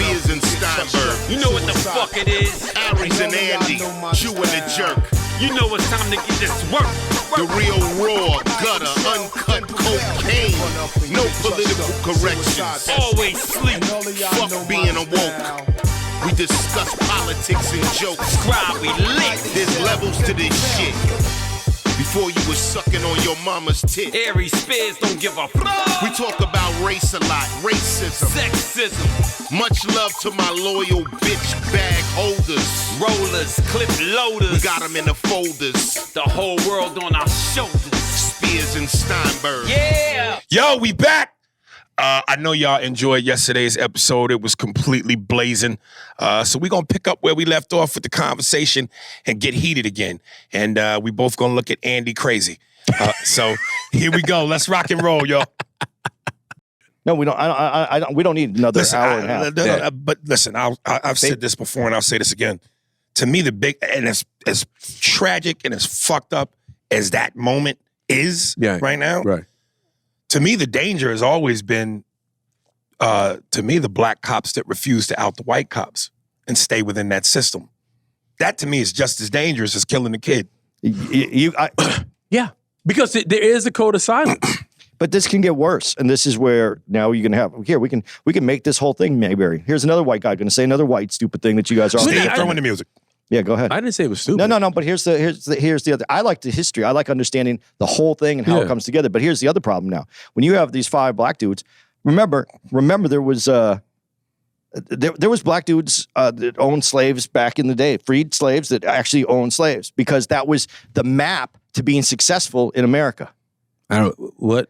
Spears and Steinberg. You know what the fuck it is? Aries and Andy, Jew and the Jerk. You know it's time to get this work. The real raw, gutter, uncut cocaine. No political corrections. Always sleep. Fuck being awoke. We discuss politics and jokes. Scribe, we lit. There's levels to this shit. Before you was sucking on your mama's tit. Aries Spears don't give a fuck. We talk about race a lot, racism, Sexism. Much love to my loyal bitch bag holders. Rollers, clip loaders. We got them in the folders. The whole world on our shoulders. Spears and Steinberg. Yeah. Yo, we back. I know y'all enjoyed yesterday's episode. It was completely blazing. So we're going to pick up where we left off with the conversation and get heated again. And we both going to look at Andy crazy. So here we go. Let's rock and roll, yo. No, we don't. I don't. We don't need another hour and a half. But listen, I've said this before and I'll say this again. To me, the big, and as tragic and as fucked up as that moment is right now, Right. to me, the danger has always been, the black cops that refuse to out the white cops and stay within that system. That, to me, is just as dangerous as killing the kid. Yeah, because there is a code of silence. But this can get worse, and this is where now you're gonna have here we can make this whole thing Mayberry. Here's another white guy going to say another white stupid thing that you guys are. Stay throwing the music. Yeah, go ahead. I didn't say it was stupid. No. But here's the other. I like the history. I like understanding the whole thing and how it comes together. But here's the other problem now. When you have these 5 black dudes, remember there was there was black dudes that owned slaves back in the day, freed slaves that actually owned slaves, because that was the map to being successful in America. I don't. What?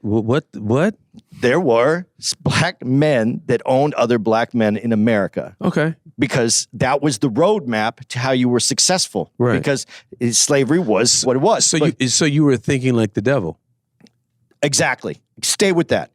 There were black men that owned other black men in America. Okay. Because that was the roadmap to how you were successful. Right. Because slavery was what it was. So you were thinking like the devil. Exactly. Stay with that.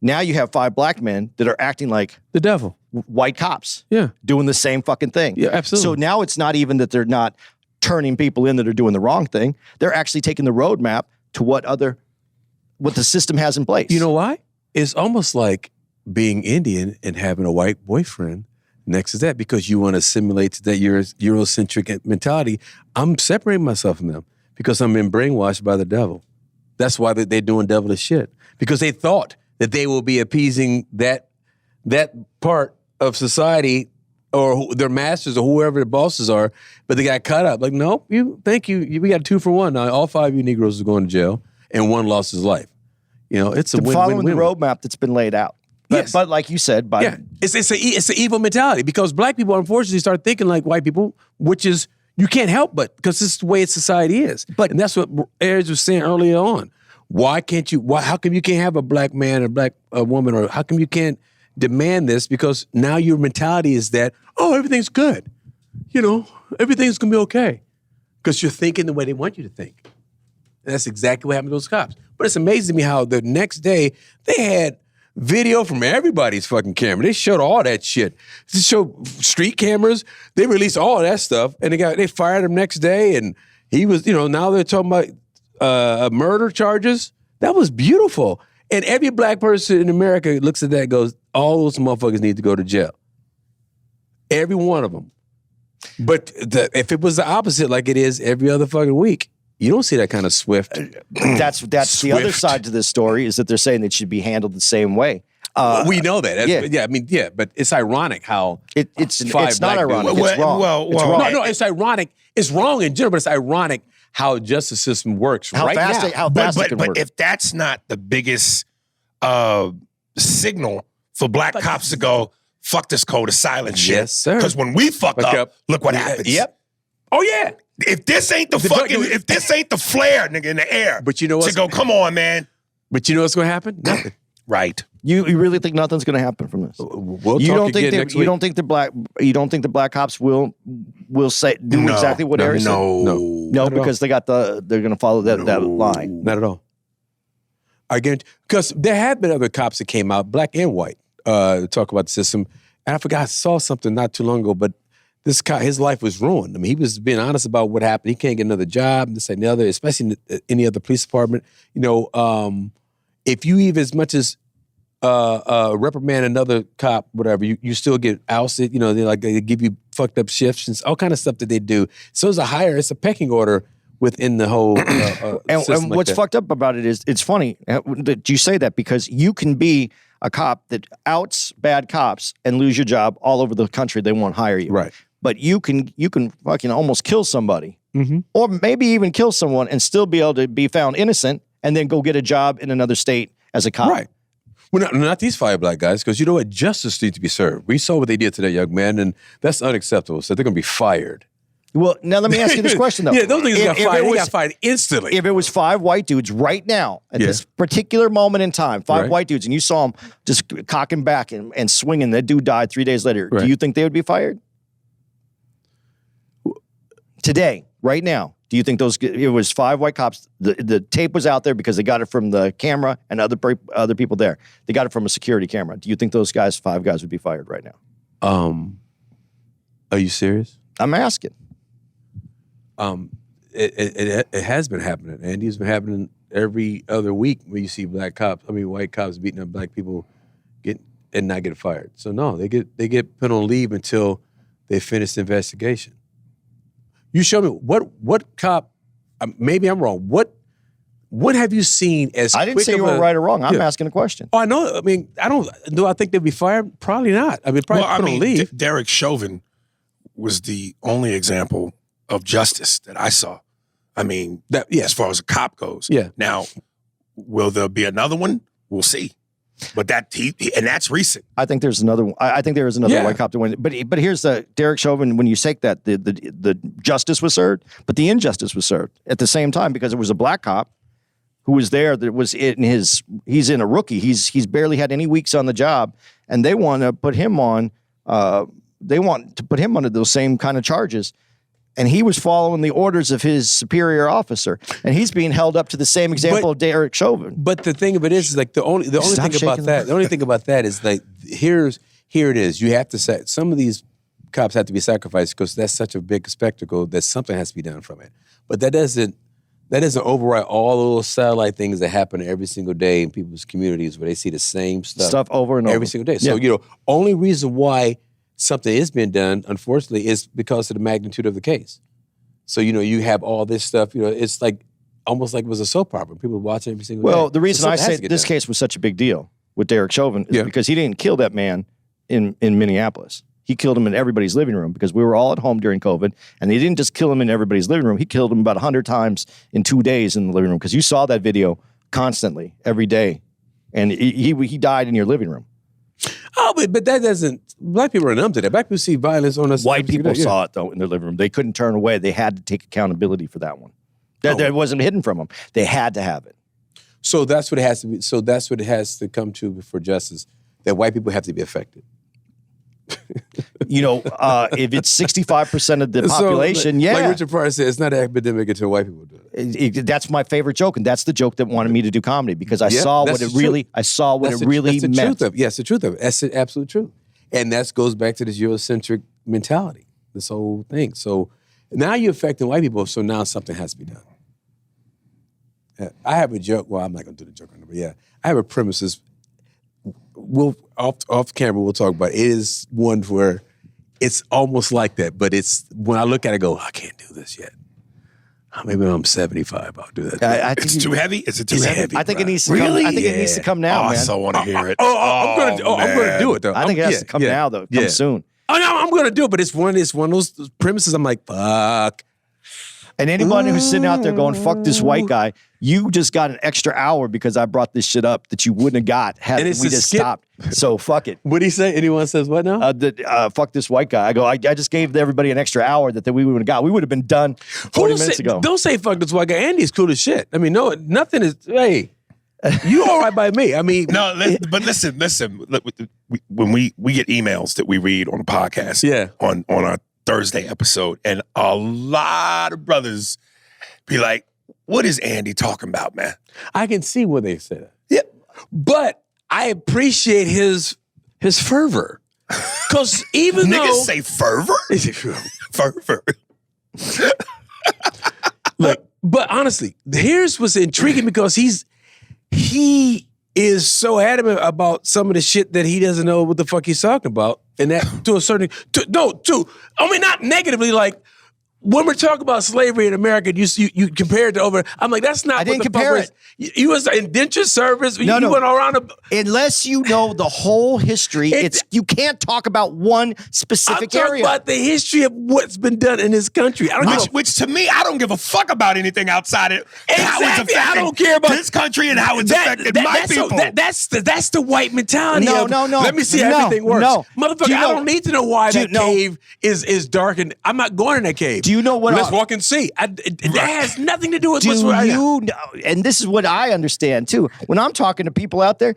Now you have 5 black men that are acting like The devil. white cops. Yeah. Doing the same fucking thing. Yeah, absolutely. So now it's not even that they're not turning people in that are doing the wrong thing. They're actually taking the roadmap to what the system has in place. You know why? It's almost like being Indian and having a white boyfriend next to that, because you want to assimilate to that Eurocentric mentality. I'm separating myself from them because I'm being brainwashed by the devil. That's why they're doing devilish shit, because they thought that they will be appeasing that part of society or their masters or whoever the bosses are, but they got cut up. Like, no, thank you. We got 2 for 1. Now, all 5 of you Negroes are going to jail, and 1 lost his life. You know, it's a win-win. Following the roadmap that's been laid out. But like you said, it's an evil mentality, because black people unfortunately start thinking like white people, which is you can't help but, because this is the way society is. And that's what Aries was saying earlier on. Why can't you? How come you can't have a black man or black woman, or how come you can't demand this? Because now your mentality is that, oh, everything's good, everything's gonna be okay, because you're thinking the way they want you to think. And that's exactly what happened to those cops. But it's amazing to me how the next day they had video from everybody's fucking camera. They showed all that shit. They showed street cameras. They released all that stuff, and they fired him next day. And he was, now they're talking about murder charges. That was beautiful. And every black person in America looks at that and goes, all those motherfuckers need to go to jail. Every one of them. But if it was the opposite, like it is every other fucking week, you don't see that kind of swift. That's the other side to this story, is that they're saying it should be handled the same way. We know that. But it's ironic how it's not ironic. It's wrong. It's wrong. No, it's ironic. It's wrong in general, but it's ironic how justice system works how fast it can work. But if that's not the biggest signal for black cops to go, fuck this code of silence shit. Yes, sir. Because when we fuck up, look what happens. Yep. Oh, yeah. If this ain't if this ain't the flare, nigga, in the air, but you know what's to go, come on, man. But you know what's going to happen? Nothing. Right. You really think nothing's going to happen from this? We'll you talk don't again think next week. You don't think the black cops will say exactly what Aries said? No, because they're going to follow that line. Not at all. Again, because there have been other cops that came out, black and white, talk about the system. And I forgot, I saw something not too long ago, but this guy, his life was ruined. I mean, he was being honest about what happened. He can't get another job, this and the other, especially in any other police department. If you even as much as reprimand another cop, whatever, you still get ousted. You know, they give you fucked up shifts and all kind of stuff that they do. So it's a pecking order within the whole and system what's fucked up about it is it's funny that you say that because you can be a cop that outs bad cops and lose your job all over the country. They won't hire you. Right. But you can fucking almost kill somebody Mm-hmm. or maybe even kill someone and still be able to be found innocent and then go get a job in another state as a cop. Right. Well, not these 5 black guys, because you know what? Justice needs to be served. We saw what they did to that young man, and that's unacceptable. So they're going to be fired. Well, now let me ask you this question, though. Yeah, those niggas got fired. They got fired instantly. If it was 5 white dudes right now, at this particular moment in time, 5 white dudes, and you saw them just cocking back and swinging, that dude died 3 days later, do you think they would be fired? Today, right now, do you think it was 5 white cops, the tape was out there because they got it from the camera and other people there. They got it from a security camera. Do you think those 5 guys would be fired right now? Are you serious? I'm asking. It has been happening, Andy. It's been happening every other week where you see white cops beating up black people and not get fired. So no, they get put on leave until they finish the investigation. You show me what cop? Maybe I'm wrong. What have you seen as? I didn't say you were right or wrong. I'm asking a question. Oh, I know. I mean, do I think they'd be fired? Probably not. I mean, probably put on leave. Derek Chauvin was the only example of justice that I saw. I mean, as far as a cop goes. Yeah. Now, will there be another one? We'll see. But and that's recent. I think there's another. I think there is another white cop to win. But here's the Derek Chauvin. When you say that the justice was served, but the injustice was served at the same time because it was a black cop who was there. That was he's in a rookie. He's barely had any weeks on the job, and they want to put him on. They want to put him under those same kind of charges. And he was following the orders of his superior officer, and he's being held up to the same example of Derek Chauvin. But the thing of it is like the only thing about that is like here it is. You have to say some of these cops have to be sacrificed because that's such a big spectacle that something has to be done from it. But that doesn't override all the little satellite things that happen every single day in people's communities where they see the same stuff over and over every single day. So only reason why something is being done, unfortunately, is because of the magnitude of the case. So, you have all this stuff, it's like almost like it was a soap opera. People watch it every single day. Well, the reason I say this case was such a big deal with Derek Chauvin is because he didn't kill that man in Minneapolis. He killed him in everybody's living room because we were all at home during COVID, and he didn't just kill him in everybody's living room. He killed him about 100 times in 2 days in the living room because you saw that video constantly, every day, and he died in your living room. Oh, but that doesn't. Black people are numb to that. Black people see violence on us. White people saw it though in their living room. They couldn't turn away. They had to take accountability for that one. That wasn't hidden from them. They had to have it. So that's what it has to be. So that's what it has to come to for justice. That white people have to be affected. If it's 65% of the population, like Richard Pryor said, it's not an epidemic until white people do it. That's my favorite joke, and that's the joke that wanted me to do comedy because I saw what it really meant. That's the truth of it. That's the absolute truth. And that goes back to this Eurocentric mentality, this whole thing. So now you're affecting white people, so now something has to be done. I have a joke. Well, I'm not going to do the joke right now, but I have a premise. We'll off camera we'll talk about it. It is one where it's almost like that, but it's when I look at it, I go, I can't do this yet. Maybe when I'm 75, I'll do that. I think it's too heavy. Is it too heavy? I think it needs to come. I think it needs to come now, man. I so want to hear it. I'm going to do it though. I think it has to come now, though. Come soon. Oh no, I'm going to do it, but it's one of those premises. I'm like, fuck. And anyone who's sitting out there going, fuck this white guy, you just got an extra hour because I brought this shit up that you wouldn't have got had we just stopped. So fuck it. What'd he say? Anyone says what now? Fuck this white guy. I go, I just gave everybody an extra hour that we would have got. We would have been done 40 minutes ago. Don't say fuck this white guy. Andy's cool as shit. I mean, no, nothing is, hey, you all right by me. I mean. No, but listen. When we get emails that we read on the podcast on our Thursday episode, and a lot of brothers be like, what is Andy talking about, man? I can see what they said. Yeah. But I appreciate his fervor. Because even though... Niggas say fervor? Fervor. Look, but honestly, here's what's intriguing because he is so adamant about some of the shit that he doesn't know what the fuck he's talking about. And that to a certain, not negatively, like, when we're talking about slavery in America, you compare it to over. I'm like, that's not. I didn't compare it. You was indentured service. No. You went around. Unless you know the whole history, you can't talk about one specific area. I'm talking about the history of what's been done in this country. Which to me, I don't give a fuck about anything outside it. Exactly. How it's affecting I don't care about this country and how it's affected my people. That's the white mentality. No. Let me see how everything works. No. Motherfucker, I don't need to know why that cave is dark, and I'm not going in that cave. Do you know what? Let's walk and see. That has nothing to do with what's right now. And this is what I understand too. When I'm talking to people out there,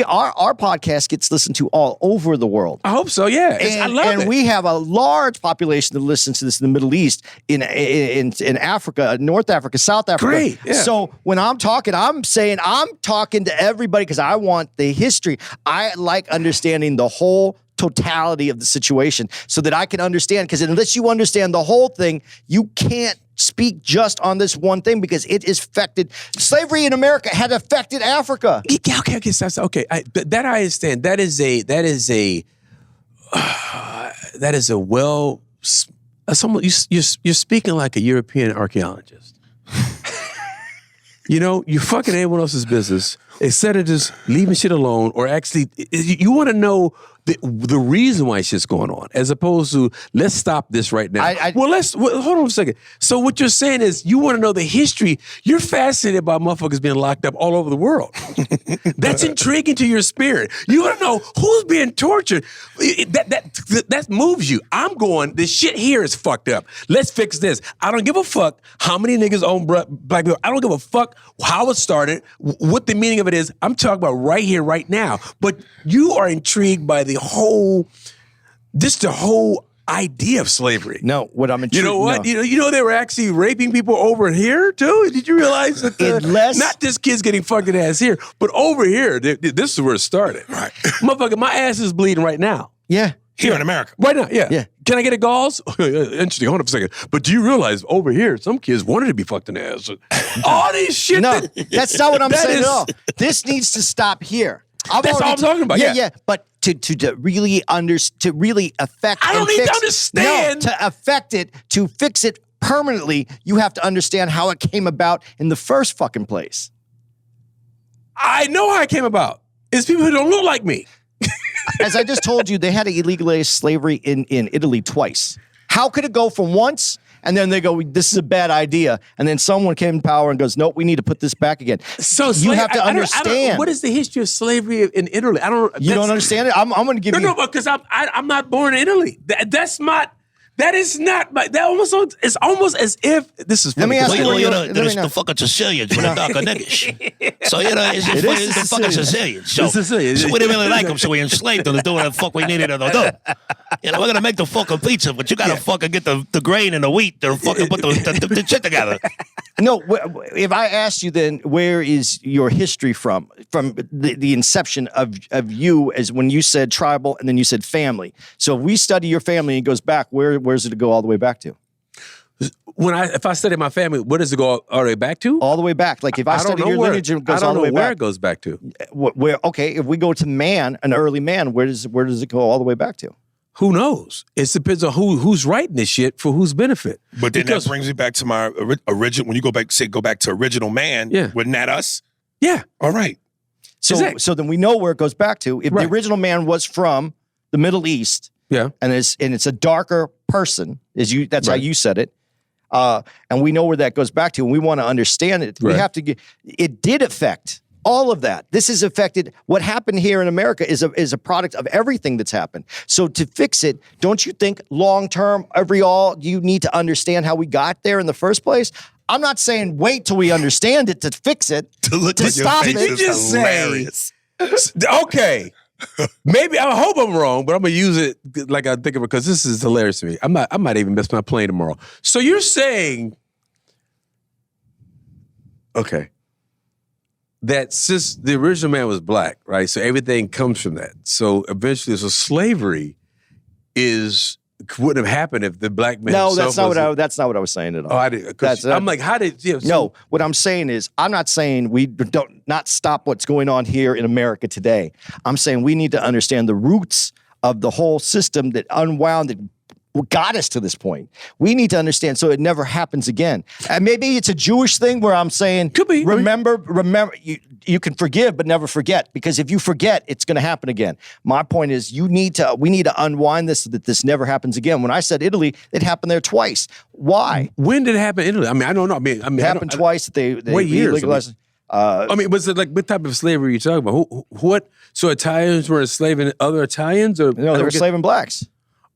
our podcast gets listened to all over the world. I hope so. Yeah, I love it. And we have a large population that listens to this in the Middle East, in Africa, North Africa, South Africa. Great. Yeah. So when I'm talking to everybody because I want the history. I like understanding the whole totality of the situation so that I can understand, because unless you understand the whole thing, you can't speak just on this one thing because it is affected. Slavery in America had affected Africa. Okay, okay. That I understand. That is a well. You're speaking like a European archaeologist. You're fucking anyone else's business instead of just leaving shit alone, or actually, you want to know the reason why shit's going on, as opposed to let's stop this right now. Hold on a second. So what you're saying is you want to know the history. You're fascinated by motherfuckers being locked up all over the world. That's intriguing to your spirit. You want to know who's being tortured. That moves you. I'm going, this shit here is fucked up. Let's fix this. I don't give a fuck how many niggas own black people. I don't give a fuck how it started, what the meaning of it is. I'm talking about right here, right now. But you are intrigued by the whole idea of slavery. No, what I'm intrigued. You know what? No. You know they were actually raping people over here too. Did you realize that? Not just kids getting fucking ass here, but over here. This is where it started. Right, motherfucker, my ass is bleeding right now. Yeah. Here in America. Right now, yeah. Can I get a gauze? Interesting. Hold on a second. But do you realize over here, some kids wanted to be fucked in the ass? All these shit. No, that's not what I'm saying at all. This needs to stop here. That's all I'm talking about. Yeah. But to really affect. I don't need to understand. No, to affect it, to fix it permanently, you have to understand how it came about in the first fucking place. I know how it came about. It's people who don't look like me. As I just told you, they had to legalize slavery in Italy twice. How could it go from once and then they go, this is a bad idea, and then someone came in power and goes, nope, we need to put this back again. So you have to understand. What is the history of slavery in Italy? You don't understand it? I'm going to give you. No, because I'm not born in Italy. That is not. It's almost as if this is. Let me ask you. The fucking Sicilians with the darker niggas. So it's the fucking Sicilians. So we didn't really like them, so we enslaved them to do what the fuck we needed them to do. We're gonna make the fucking pizza, but you gotta fucking get the grain and the wheat to fucking put the shit together. No, if I asked you, then where is your history from? From the inception of you, as when you said tribal and then you said family. So if we study your family, it goes back. Where does it go all the way back to? If I study my family, where does it go all the way back to? All the way back. Like if I study your lineage, it goes all the way back. Where it goes back to? Okay, if we go to man, an early man, where does it go all the way back to? Who knows? It depends on who's writing this shit for whose benefit. But then that brings me back to my original. When you go back to original man, wasn't that us? Yeah. All right. So then we know where it goes back to. If the original man was from the Middle East, and it's a darker person, that's how you said it, and we know where that goes back to, and we want to understand it. We have to it did affect all of that. This has affected what happened here in America is a product of everything that's happened. So to fix it, don't you think long term, you need to understand how we got there in the first place? I'm not saying wait till we understand it to fix it, to stop it. Did you just say, okay, maybe, I hope I'm wrong, but I'm going to use it like I think of it because this is hilarious to me. I might even miss my plane tomorrow. So you're saying, okay, that since the original man was black, right? So everything comes from that. So eventually, slavery is wouldn't have happened if the black man. No, that's not what I was saying at all. Oh, I did. I'm like, how did? You know, No, what I'm saying is, I'm not saying we don't not stop what's going on here in America today. I'm saying we need to understand the roots of the whole system that unwound that got us to this point. We need to understand so it never happens again. And maybe it's a Jewish thing where I'm saying, could be. Remember, you can forgive but never forget, because if you forget, it's going to happen again. My point is, we need to unwind this so that this never happens again. When I said Italy, it happened there twice. Why? When did it happen in Italy? I mean, I don't know. I mean, it happened twice. They what years? legalized. I mean, was it like what type of slavery are you talking about? What? So Italians were enslaving other Italians, or no? They were enslaving blacks.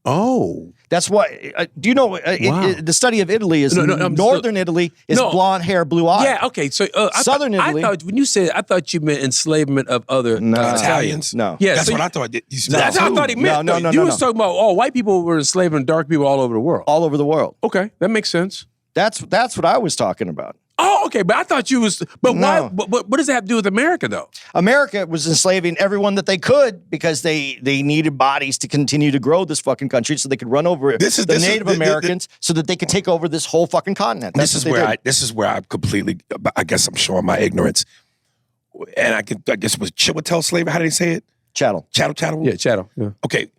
Oh. That's why. Do you know the study of Italy is northern Italy is blonde hair, blue eyes. Yeah, okay. So southern Italy. I thought when you said, I thought you meant enslavement of other Italians. No, yeah, that's so what I thought. That's what I thought he meant. No. You was talking about white people were enslaving dark people all over the world. All over the world. Okay, that makes sense. That's what I was talking about. Oh, okay, but I thought you was. But why? But what does that have to do with America, though? America was enslaving everyone that they could because they needed bodies to continue to grow this fucking country, so they could run over the Native Americans, so that they could take over this whole fucking continent. This is where I completely. I guess I'm showing my ignorance, and I guess it was Chiwetel slavery. How did he say it? Chattel. Yeah, chattel. Yeah. Okay,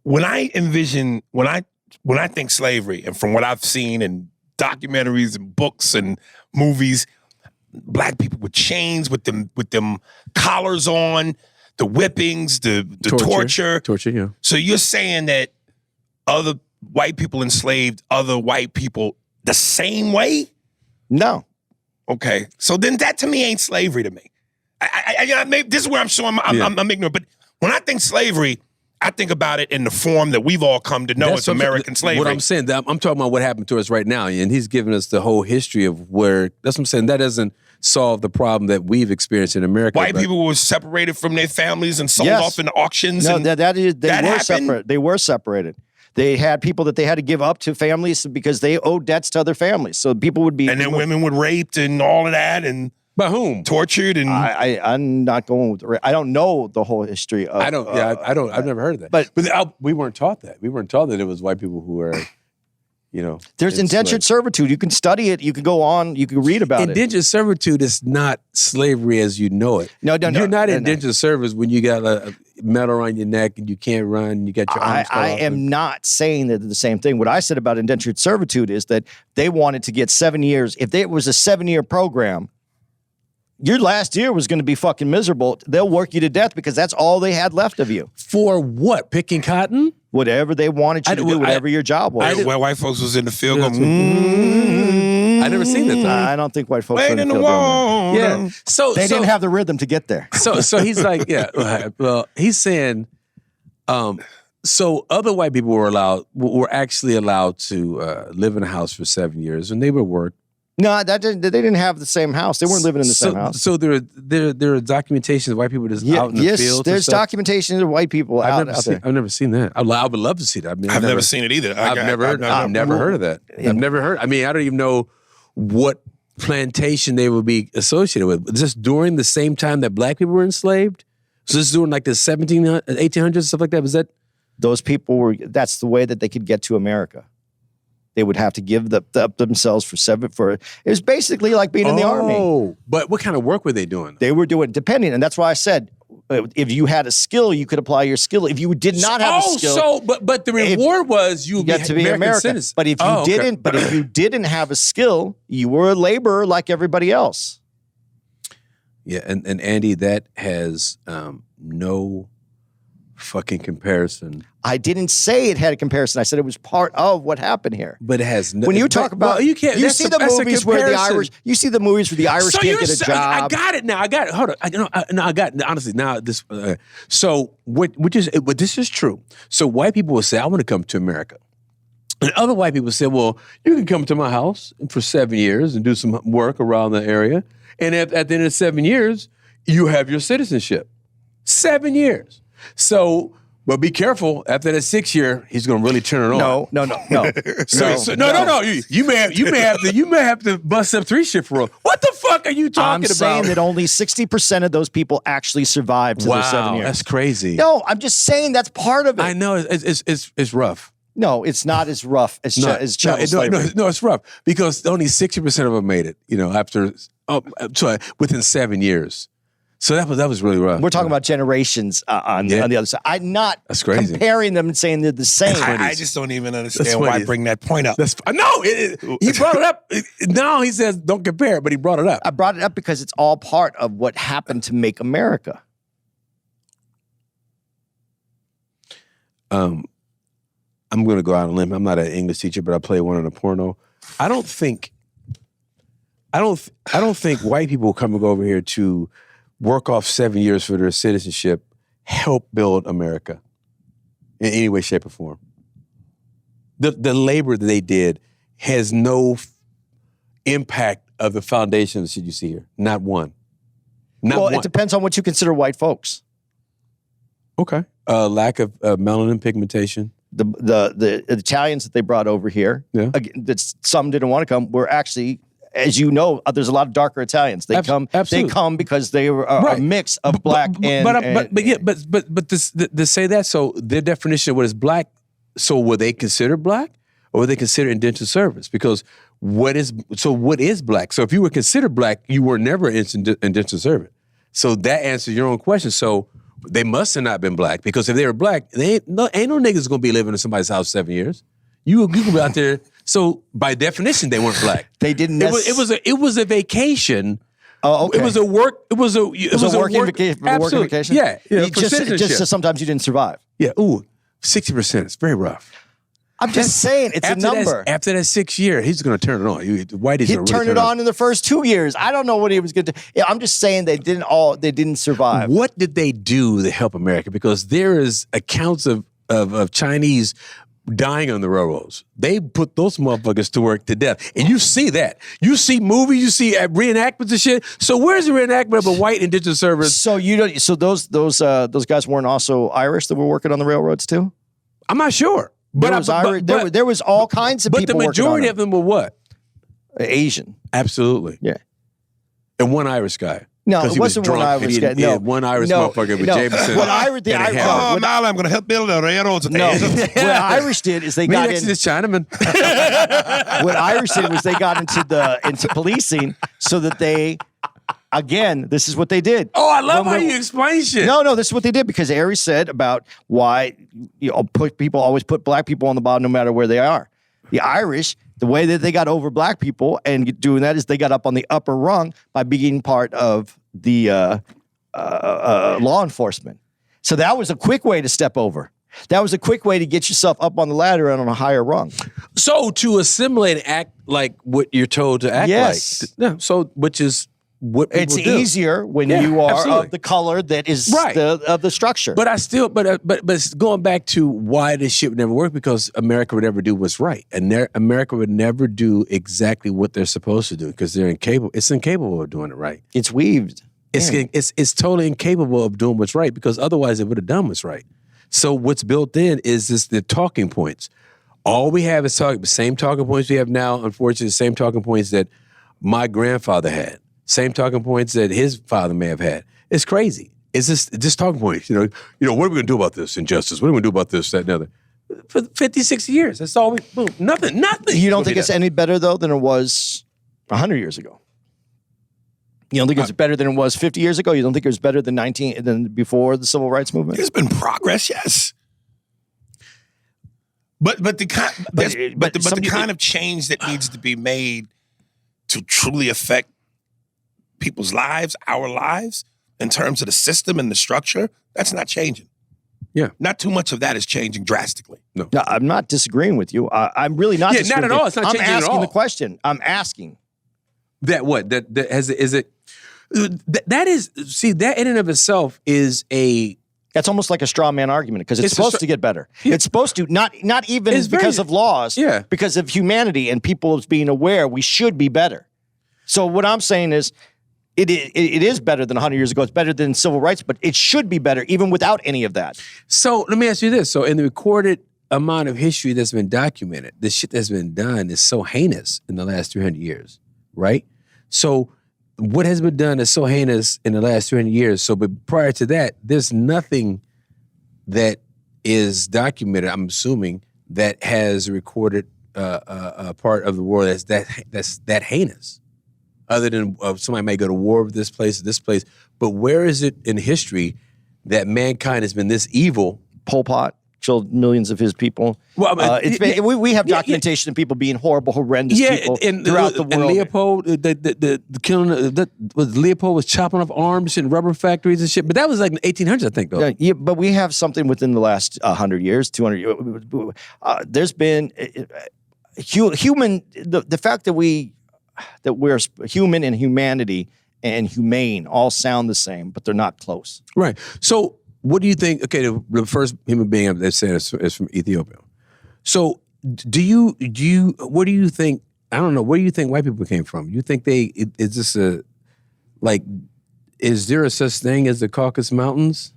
when I think slavery, and from what I've seen in documentaries and books and movies, black people with chains, with them collars on, the whippings, the torture. Torture, yeah. So you're saying that other white people enslaved other white people the same way? No. Okay. So then that to me ain't slavery to me. Maybe this is where I'm showing I'm ignorant, but when I think slavery, I think about it in the form that we've all come to know as American slavery. What I'm saying, I'm talking about what happened to us right now, and he's giving us the whole history of where. That's what I'm saying. That doesn't solve the problem that we've experienced in America. White people were separated from their families and sold off in auctions. No, and they were separate. They were separated. They had people that they had to give up to families because they owed debts to other families. So people would be, and then women were raped and all of that, and by whom? Tortured and I'm not going with. I don't know the whole history of. I don't. I've never heard of that. But we weren't taught that. We weren't taught that it was white people who were, There's indentured servitude. You can study it. You can go on. You can read about it. Indentured servitude is not slavery as you know it. No. You're not indentured service when you got a metal around your neck and you can't run. And you got your arms cut off. I am not saying that they're the same thing. What I said about indentured servitude is that they wanted to get 7 years. If it was a 7-year program, your last year was going to be fucking miserable. They'll work you to death because that's all they had left of you. For what? Picking cotton? Whatever they wanted you to do, whatever your job was. Where white folks was in the field going, I never seen that. I don't think white folks were in the field. Yeah. So they didn't have the rhythm to get there. So he's like, well, he's saying, so other white people were actually allowed to live in a house for 7 years, and they would work. No, they didn't have the same house. They weren't living in the same house. So there are documentations of white people just out in the fields. Yes, there's documentation of white people out there. I've never seen that. I would love to see that. I mean, I've never seen it either. I've never heard of that. I've never heard. I mean, I don't even know what plantation they would be associated with. Is this during the same time that black people were enslaved? So this is during like the 1800s, stuff like that? Was that? Those people that's the way that they could get to America. They would have to give up themselves it was basically like being in the army. Oh, but what kind of work were they doing? They were doing, depending, and that's why I said, if you had a skill, you could apply your skill. If you did not have a skill, but the reward was you get to be American citizen. But if you didn't have a skill, you were a laborer like everybody else. Yeah, and Andy, that has no fucking comparison. I didn't say it had a comparison. I said it was part of what happened here. But it has no. When you talk about, you can't. You see the movies where the Irish. You see the movies where the Irish can't get a job. I got it now. I got it. Hold on. I got honestly now this. So this is true. So white people will say, "I want to come to America," and other white people say, "Well, you can come to my house for 7 years and do some work around the area, and at the end of 7 years, you have your citizenship." 7 years. So, but be careful. After that 6 year, he's going to really turn it on. No. No. You may have to bust up 3 shift rule. What the fuck are you talking about? I'm saying that only 60% of those people actually survived to their 7 years. That's crazy. No, I'm just saying that's part of it. I know it's rough. No, it's not as rough as chattel slavery. No, it's rough because only 60% of them made it. After within 7 years. So that was really rough. We're talking about generations on the other side. I'm not That's crazy. comparing them and saying they're the same. I just don't even understand why I bring that point up. He brought it up. Now he says don't compare, but he brought it up. I brought it up because it's all part of what happened to make America. I'm going to go out on a limb. I'm not an English teacher, but I play one in a porno. I don't think white people coming over here to work off 7 years for their citizenship help build America in any way, shape, or form. The labor that they did has no impact of the foundation of the shit you see here. Not one. It depends on what you consider white folks. Okay. Lack of melanin pigmentation. The Italians that they brought over here, again, that some didn't want to come, were actually, as you know, there's a lot of darker Italians. They come because they were a mix of black but to say that, so their definition of what is black, so were they considered black or were they considered indentured service? Because what is black? So if you were considered black, you were never indentured servant. So that answers your own question. So they must have not been black, because if they were black, ain't no niggas gonna be living in somebody's house 7 years. You can be out there. So by definition, they weren't black. They didn't. It was a vacation. Oh, okay. It was a work. It was a working vacation. Yeah, just so sometimes you didn't survive. Yeah. 60%. It's very rough. I'm just saying, it's a number. After that 6 year, he's going to turn it on. Whitey's He'd turn it on in the first 2 years. I don't know what he was going to do. Yeah, I'm just saying they didn't survive. What did they do to help America? Because there is accounts of Chinese dying on the railroads. They put those motherfuckers to work to death. And you see that. You see movies, you see reenactments and shit. So where's the reenactment of a white indentured servant? So those guys weren't also Irish that were working on the railroads too? I'm not sure. There was all kinds of people. But the majority of them were what? Asian. Absolutely. Yeah. And one Irish guy. No, it wasn't one Irish guy. No, one Irish motherfucker with Jameson. What I'm going to help build the railroads. No, what Irish did is they got into this Chinaman. What Irish did was they got into policing so that they. Again, this is what they did. Oh, I love how you explain shit. No, this is what they did, because Aries said about why people always put black people on the bottom no matter where they are. The Irish, the way that they got over black people and doing that is they got up on the upper rung by being part of the law enforcement. So that was a quick way to step over. That was a quick way to get yourself up on the ladder and on a higher rung. So to assimilate and act like what you're told to act like. Yeah, so which is what it's do. Easier when you are of the color that is of the structure. But but going back to why this shit would never work, because America would never do what's right, and America would never do exactly what they're supposed to do, because they're incapable. It's incapable of doing it right. It's weaved. It's totally incapable of doing what's right, because otherwise it would have done what's right. So what's built in is the talking points. All we have is the same talking points we have now. Unfortunately, the same talking points that my grandfather had. Same talking points that his father may have had. It's crazy. It's just talking points. What are we going to do about this injustice? What are we going to do about this, that, and the other? For 50, 60 years. That's all nothing. You don't think it's any better, though, than it was 100 years ago? You don't think it's better than it was 50 years ago? You don't think it was better than before the civil rights movement? There's been progress, yes. But the kind of change that needs to be made to truly affect people's lives, our lives, in terms of the system and the structure, that's not changing. Yeah. Not too much of that is changing drastically. No, I'm not disagreeing with you. I'm really not disagreeing. Not at all. It's not changing at all. I'm asking the question. I'm asking. That what? That in and of itself is a... That's almost like a straw man argument, because it's supposed to get better. Yeah. It's supposed to, not even because of laws, because of humanity and people being aware we should be better. So what I'm saying is, it is better than 100 years ago. It's better than civil rights, but it should be better even without any of that. So let me ask you this. So in the recorded amount of history that's been documented, the shit that's been done is so heinous in the last 300 years, right? So what has been done is so heinous in the last 300 years. So but prior to that, there's nothing that is documented, I'm assuming, that has recorded a part of the world that's that heinous. Other than somebody may go to war with this place, but where is it in history that mankind has been this evil? Pol Pot killed millions of his people. Well, we have documentation of people being horrible, horrendous people throughout the world. And Leopold, the killing, Leopold was chopping off arms in rubber factories and shit. But that was like in the 1800s, I think, though. Yeah, but we have something within the last 100 years, 200 years. There's been human. The fact that we're human and humanity and humane all sound the same, but they're not close. Right. So, what do you think? Okay, the first human being they said is from Ethiopia. So, what do you think? I don't know. Where do you think white people came from? You think is this is there a such thing as the Caucasus Mountains?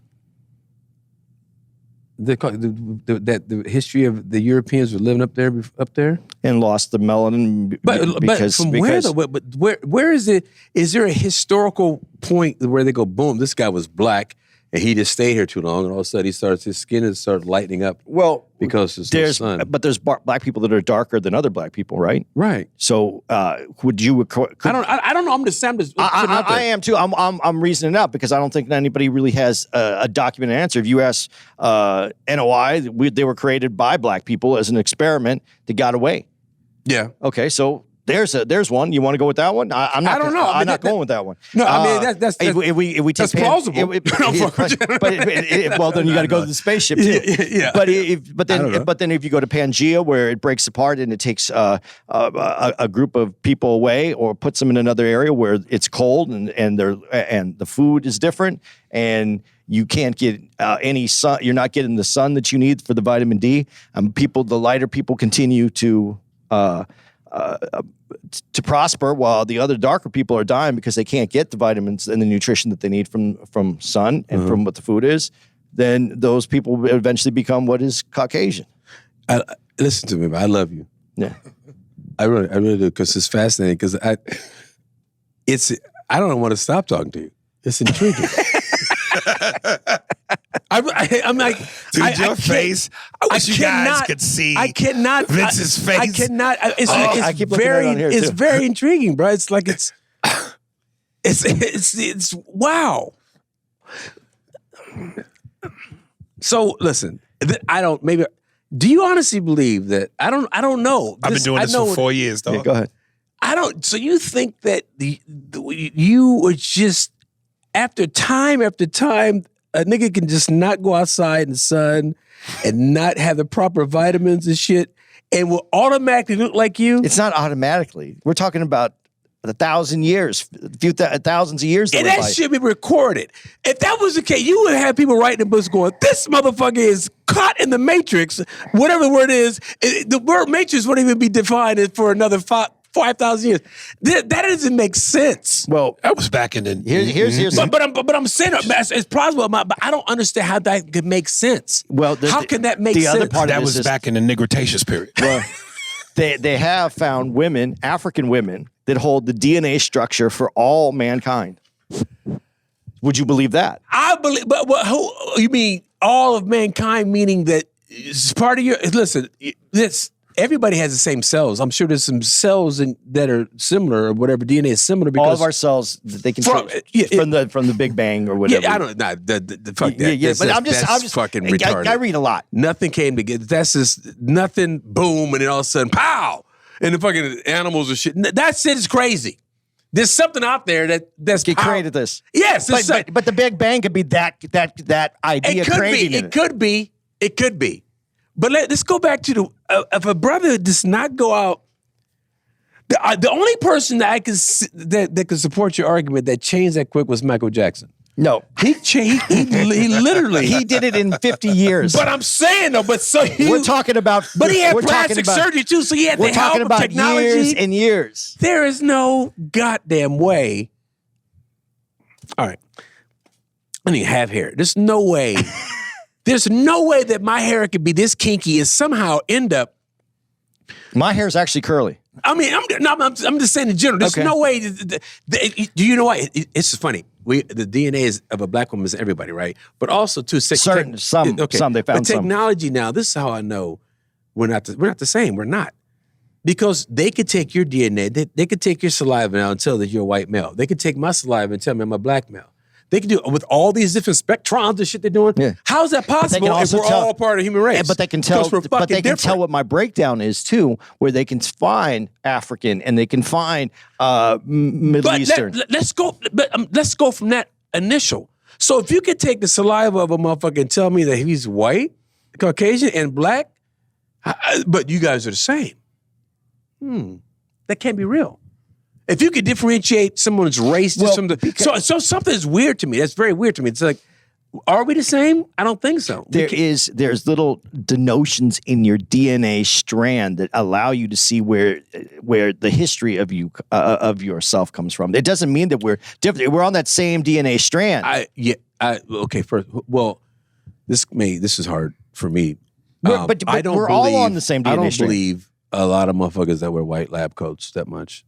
The history of the Europeans were living up there, and lost the melanin. But from where though? But where is it? Is there a historical point where they go, boom, this guy was black and he just stayed here too long, and all of a sudden his skin started lightening up? Well, because there's no sun. But there's black people that are darker than other black people, right? Right. So would you? I don't know. I'm just I am too. I'm reasoning out because I don't think anybody really has a documented answer. If you ask NOI, they were created by black people as an experiment that got away. Yeah. Okay. So there's one. You want to go with that one? I'm not. I don't know. I'm not going with that one. No, I mean that's if we take that's plausible. Well, then you got to go to the spaceship too. Yeah. But then if you go to Pangea, where it breaks apart and it takes a group of people away or puts them in another area where it's cold and the food is different and you can't get any sun. You're not getting the sun that you need for the vitamin D. The lighter people continue to prosper while the other darker people are dying because they can't get the vitamins and the nutrition that they need from sun and from what the food is, then those people will eventually become what is Caucasian. Listen to me, man. I love you. Yeah. I really do, because it's fascinating, because I don't want to stop talking to you. It's intriguing. I'm like, dude, your face. I wish you guys could see. I cannot. Vince's face. I cannot. I keep looking at it on here, it's too. very intriguing, bro. It's like it's wow. So listen, do you honestly believe that? I don't know. I've been doing this for 4 years, though. Yeah, go ahead. So you think that you were just after time, a nigga can just not go outside in the sun and not have the proper vitamins and shit and will automatically look like you? It's not automatically. We're talking about 1,000 years, thousands of years. And that should be recorded. If that was the case, you would have people writing in books going, this motherfucker is caught in the matrix, whatever the word is. The word matrix won't even be defined for another 5,000 years. That doesn't make sense. Well, that was back in the... Here's but I'm saying it's plausible, but I don't understand how that could make sense. Well, how can that make sense? Other part that of was back in the Negritaceous period. Well, they have found women, African women, that hold the DNA structure for all mankind. Would you believe that? I believe, but who you mean all of mankind? Meaning that it's part of your. Listen, everybody has the same cells. I'm sure there's some cells that are similar, or whatever DNA is similar. Because all of our cells, they can from the Big Bang or whatever. Yeah, I don't know. Fuck that. Yeah, but I'm just fucking retarded. I read a lot. Nothing came together. That's just nothing. Boom, and then all of a sudden, pow, and the fucking animals and shit. That shit is crazy. There's something out there that's created this. Yes, but the Big Bang could be that idea creating it. It could be. But let's go back to if a brother does not go out, the only person that that could support your argument that changed that quick was Michael Jackson. No, he literally he did it in 50 years. But I'm saying though, we're talking about. But he had plastic surgery too, so he had the help of technology. Years and years. There is no goddamn way. All right, I need have hair. There's no way. There's no way that my hair could be this kinky and somehow end up. My hair is actually curly. I mean, I'm just saying in general. There's no way. Do you know why? It's funny. The DNA of a black woman is everybody, right? But also, too, some they found but technology now. This is how I know we're not the same. We're not. Because they could take your DNA, they could take your saliva now and tell that you're a white male. They could take my saliva and tell me I'm a black male. They can do it with all these different spectrons and shit they're doing. Yeah. How is that possible if we're all part of the human race? But they can tell. But they can tell what my breakdown is too, where they can find African and they can find Middle Eastern. Let's go from that initial. So if you could take the saliva of a motherfucker and tell me that he's white, Caucasian, and black, but you guys are the same. That can't be real. If you could differentiate someone's race to so something's weird to me. That's very weird to me. It's like, are we the same? I don't think so. There's little denotions in your DNA strand that allow you to see where the history of you of yourself comes from. It doesn't mean that we're different. We're on that same DNA strand. This is hard for me. But we're all on the same DNA strand. I don't believe a lot of motherfuckers that wear white lab coats that much.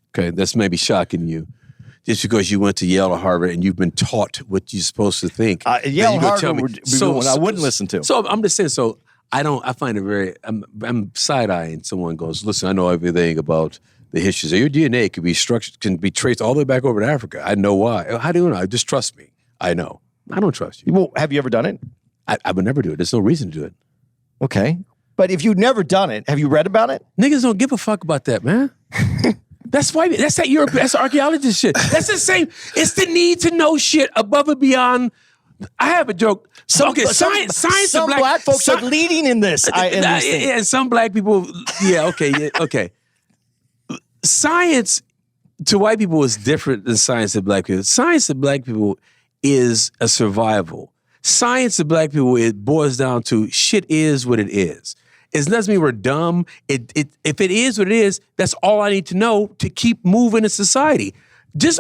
Okay, that's maybe shocking you. Just because you went to Yale or Harvard and you've been taught what you're supposed to think. Yale and Harvard would be one I wouldn't listen to. So I'm just saying, I find it very, I'm side-eyeing someone goes, listen, I know everything about the history. So your DNA can be traced all the way back over to Africa. I know why. How do you know? Just trust me. I know. I don't trust you. Well, have you ever done it? I would never do it. There's no reason to do it. Okay. But if you've never done it, have you read about it? Niggas don't give a fuck about that, man. That's why. That's that Europe. That's archaeologist shit. That's the same. It's the need to know shit above and beyond. I have a joke. Science. Some black folks are leading in this. And some black people. Yeah. Okay. Science to white people is different than science to black people. Science to black people is a survival. Science to black people, it boils down to shit is what it is. It doesn't mean we're dumb. If it is what it is, that's all I need to know to keep moving in society.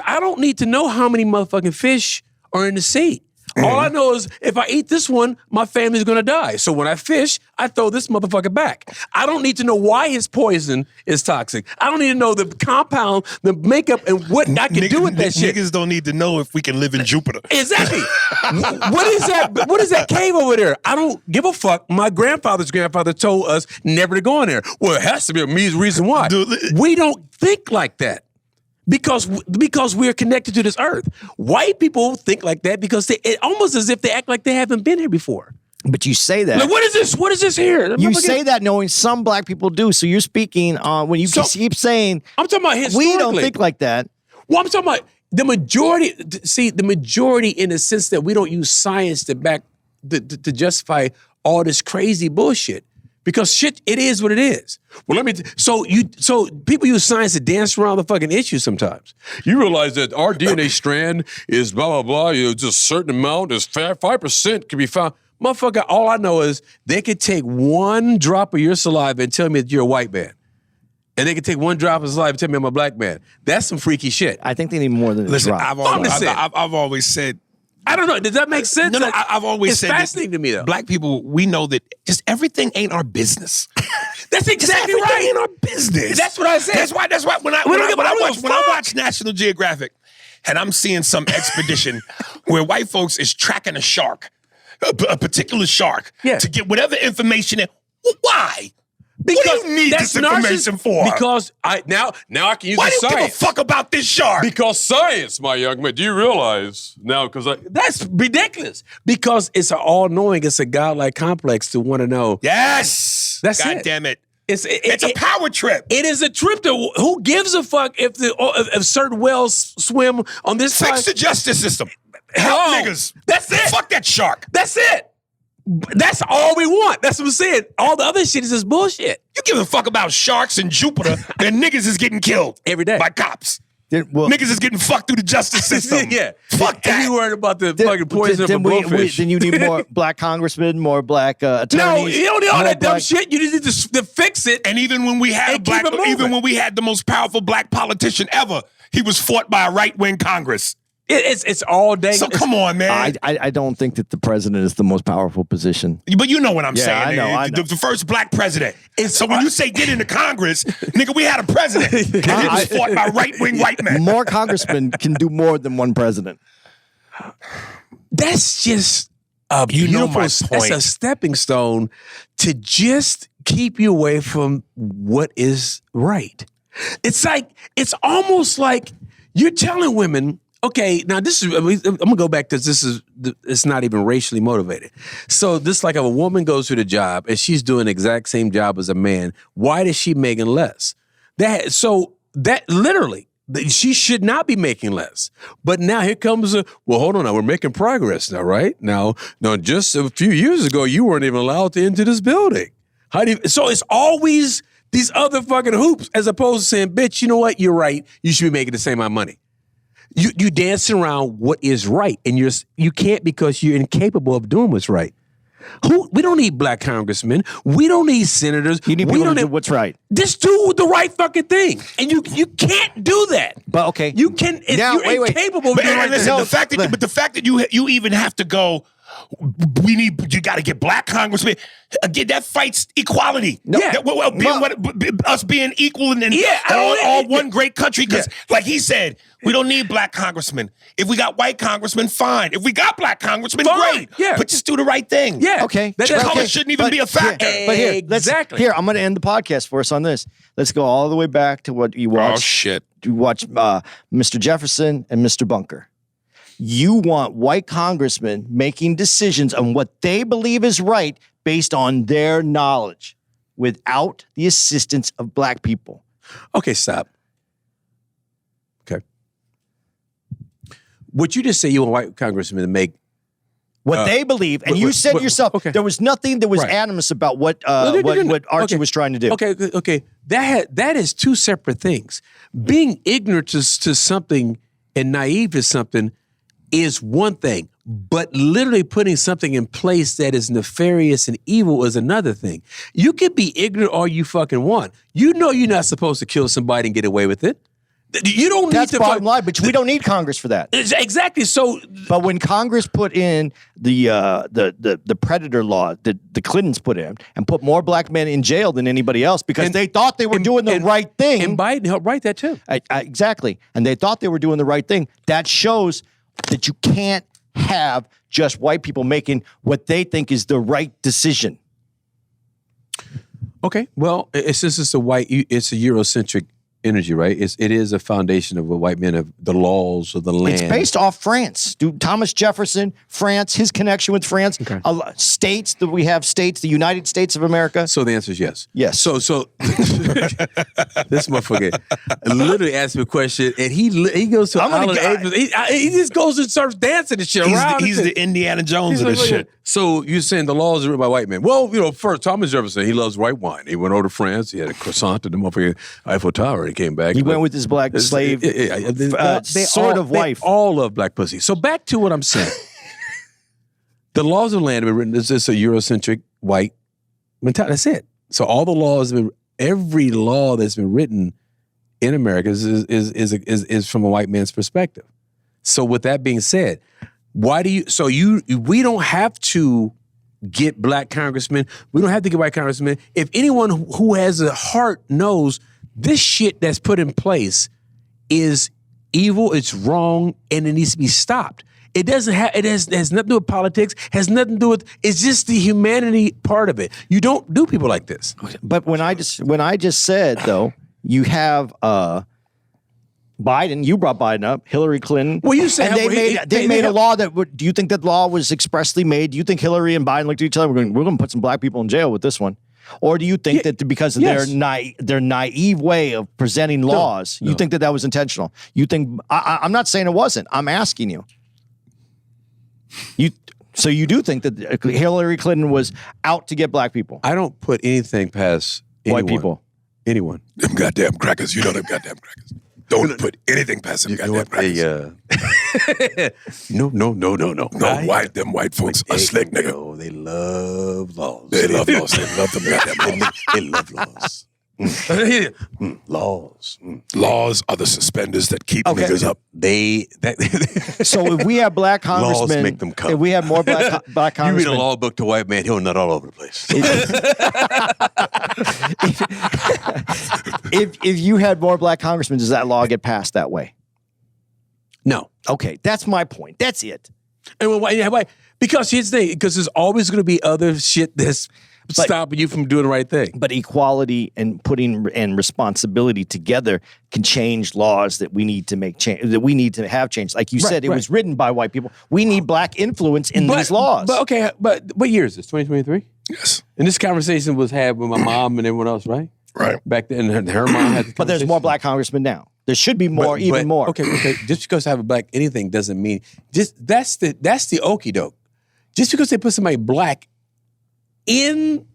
I don't need to know how many motherfucking fish are in the sea. All I know is if I eat this one, my family's gonna die. So when I fish, I throw this motherfucker back. I don't need to know why his poison is toxic. I don't need to know the compound, the makeup, and what I can do with that shit. Niggas don't need to know if we can live in Jupiter. Exactly. What is that? What is that cave over there? I don't give a fuck. My grandfather's grandfather told us never to go in there. Well, it has to be a reason why. Dude, we don't think like that. Because we're connected to this earth. White people think like that because it almost as if they act like they haven't been here before. But you say that. Like, what is this? What is this here? You say that knowing some black people do. So you're speaking when you keep saying, I'm talking about historically. We don't think like that. Well, I'm talking about the majority. See, the majority in the sense that we don't use science to justify all this crazy bullshit. Because shit, it is what it is. Well, so people use science to dance around the fucking issue sometimes. You realize that our DNA strand is blah, blah, blah, just a certain amount, is 5% can be found. Motherfucker, all I know is they could take one drop of your saliva and tell me that you're a white man. And they could take one drop of saliva and tell me I'm a black man. That's some freaky shit. I think they need more than a drop. I've always said, I don't know. Does that make sense? No, I've always said it's fascinating to me, though. Black people, we know that just everything ain't our business. That's exactly right. Everything ain't our business. That's what I said. That's why when I watch National Geographic and I'm seeing some expedition where white folks is tracking a shark, a particular shark, to get whatever information. Why? Because what do you need this information for? Because now I can use Why the science. Why do you give a fuck about this shark? Because science, my young man. Do you realize now? That's ridiculous. Because it's an all-knowing, it's a godlike complex to want to know. Yes, that's God it. damn it. It's a power trip. It is a trip to who gives a fuck if certain whales swim on this side? Fix the justice system. Help niggas. That's it. Fuck that shark. That's it. That's all we want. That's what I'm saying. All the other shit is just bullshit. You give a fuck about sharks and Jupiter, and niggas is getting killed every day by cops. Niggas is getting fucked through the justice system. Yeah. Fuck that. You worried about the fucking poison of a blowfish. Then you need more black congressmen, more black attorneys. No, you don't need all that dumb shit. You just need to fix it. And even when we had when we had the most powerful black politician ever, he was fought by a right-wing Congress. It's all day. So come on, man. I don't think that the president is the most powerful position. But you know what I'm saying. I know. The first black president. So when you say get into Congress, nigga, we had a president. And he was fought by right-wing white men. More congressmen can do more than one president. That's just a You know beautiful, my that's point. a stepping stone to just keep you away from what is right. It's almost like you're telling women, okay, now this is, I'm gonna go back because it's not even racially motivated. So this, like if a woman goes to the job and she's doing the exact same job as a man, why is she making less? That literally, she should not be making less. But now here comes hold on now, we're making progress now, right? Now, just a few years ago, you weren't even allowed to enter this building. So it's always these other fucking hoops as opposed to saying, bitch, you know what? You're right. You should be making the same amount of money. You dancing around what is right, and you can't because you're incapable of doing what's right. We don't need black congressmen. We don't need senators. You need people to do what's right. Just do the right fucking thing, and you can't do that. But okay, you can. You're incapable of doing But the listen, right thing. the fact that you even have to go, you got to get black congressmen. Again, that fights equality. Yeah. Us being equal and all one great country. Because, like he said, we don't need black congressmen. If we got white congressmen, fine. If we got black congressmen, Fine. great. Yeah. But just do the right thing. Yeah. Okay. That color shouldn't even be a factor. But here, Exactly. Here, I'm going to end the podcast for us on this. Let's go all the way back to what you watched. Oh, shit. You watch Mr. Jefferson and Mr. Bunker. You want white congressmen making decisions on what they believe is right based on their knowledge without the assistance of black people. Okay, stop. Okay. Would you just say you want white congressmen to make What they believe, and you said yourself, okay. there was nothing that was Right. animus about what No. Archie Okay. was trying to do. Okay. That is two separate things. Being ignorant to something and naive to something is one thing, but literally putting something in place that is nefarious and evil is another thing. You can be ignorant all you fucking want. You know you're not supposed to kill somebody and get away with it. You don't need That's to. bottom line, but we don't need Congress for that. Exactly. So, But when Congress put in the predator law that the Clintons put in and put more black men in jail than anybody else because they thought they were doing the right thing. And Biden helped write that too. Exactly. And they thought they were doing the right thing. That shows that you can't have just white people making what they think is the right decision. Okay. Well, it's a Eurocentric energy, right? It is a foundation of what white men have, the laws of the land. It's based off France. Thomas Jefferson, France, his connection with France, states that we have states, the United States of America. So the answer is yes. Yes. So this motherfucker literally asked me a question, and he goes to he just goes and starts dancing and shit around. He's the Indiana Jones of this shit. So you're saying the laws are written by white men? Well, first Thomas Jefferson, he loves white wine. He went over to France. He had a croissant at the motherfucking Eiffel Tower. He came back. He went with his black slave sort of wife. They all love black pussy. So back to what I'm saying. The laws of the land have been written. This is a Eurocentric white mentality. That's it. So all the laws, every law that's been written in America is from a white man's perspective. So with that being said, we don't have to get black congressmen. We don't have to get white congressmen. If anyone who has a heart knows this shit that's put in place is evil, it's wrong, and it needs to be stopped. It has nothing to do with politics, has nothing to do with, it's just the humanity part of it. You don't do people like this. But when I just said, though, you have Biden, you brought Biden up, Hillary Clinton. Well, you said they made a law that do you think that law was expressly made? Do you think Hillary and Biden looked at each other? We're going to put some black people in jail with this one. Or do you think that because of their naive way of presenting laws, you think that was intentional? You think I'm not saying it wasn't. I'm asking you. So you do think that Hillary Clinton was out to get black people? I don't put anything past anyone. White people. Anyone. Them goddamn crackers. You know them goddamn crackers. Don't put anything past them goddamn crackers. No. No, them white folks are slick, nigga. No, they love laws. They love laws. They love them goddamn laws. They love laws. Laws. Laws are the suspenders that keep niggas up. So if we have black congressmen, laws make them come. if we have more black You read congressmen, a law book to white man, he'll nut all over the place. if you had more black congressmen, does that law get passed that way? No. Okay, that's my point. That's it. And why? Because here's the thing, because there's always going to be other shit that's stopping you from doing the right thing. But equality and putting and responsibility together can change laws that we need to make change. That we need to have changed. Like you said, it was written by white people. We need black influence in these laws. But okay, but what year is this? 2023? Yes. And this conversation was had with my mom and everyone else, right? Right. Back then, her mom had the But there's more black congressmen now. There should be more, even more. Okay. Just because I have a black anything doesn't mean that's the okie doke. Just because they put somebody black in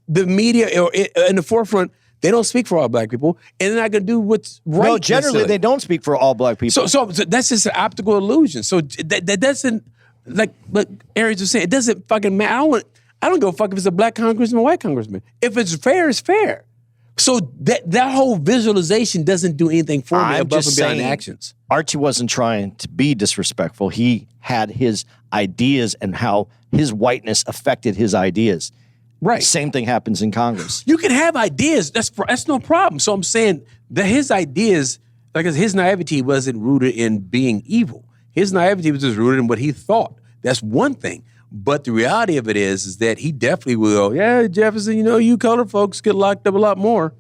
the media or in the forefront, they don't speak for all black people, and they're not going to do what's right. No, generally they don't speak for all black people. So that's just an optical illusion. So that doesn't, like Aries was saying, it doesn't fucking matter. I don't give a fuck if it's a black congressman or a white congressman. If it's fair, it's fair. So that whole visualization doesn't do anything for me above and beyond actions. Archie wasn't trying to be disrespectful. He had his ideas and how his whiteness affected his ideas. Right. Same thing happens in Congress. You can have ideas. That's no problem. So I'm saying that his ideas, like his naivety wasn't rooted in being evil. His naivety was just rooted in what he thought. That's one thing. But the reality of it is that he definitely will. Yeah, Jefferson, you colored folks get locked up a lot more.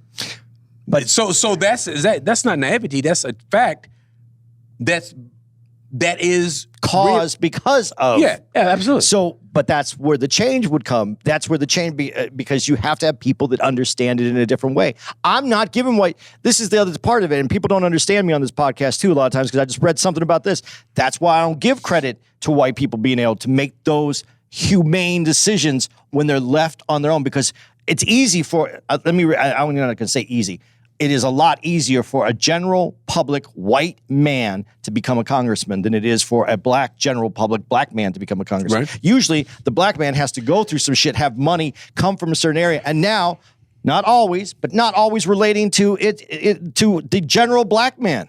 But so that's not naivety. That's a fact. That is caused because of. Yeah, absolutely. So, but that's where the change would come. That's where the change because you have to have people that understand it in a different way. I'm not giving white. This is the other part of it, and people don't understand me on this podcast too a lot of times because I just read something about this. That's why I don't give credit to white people being able to make those humane decisions when they're left on their own, because it's easy for. I'm not going to say easy. It is a lot easier for a general public white man to become a congressman than it is for a black general public black man to become a congressman. Right. Usually, the black man has to go through some shit, have money, come from a certain area, and now, not always, but not always relating to it to the general black man.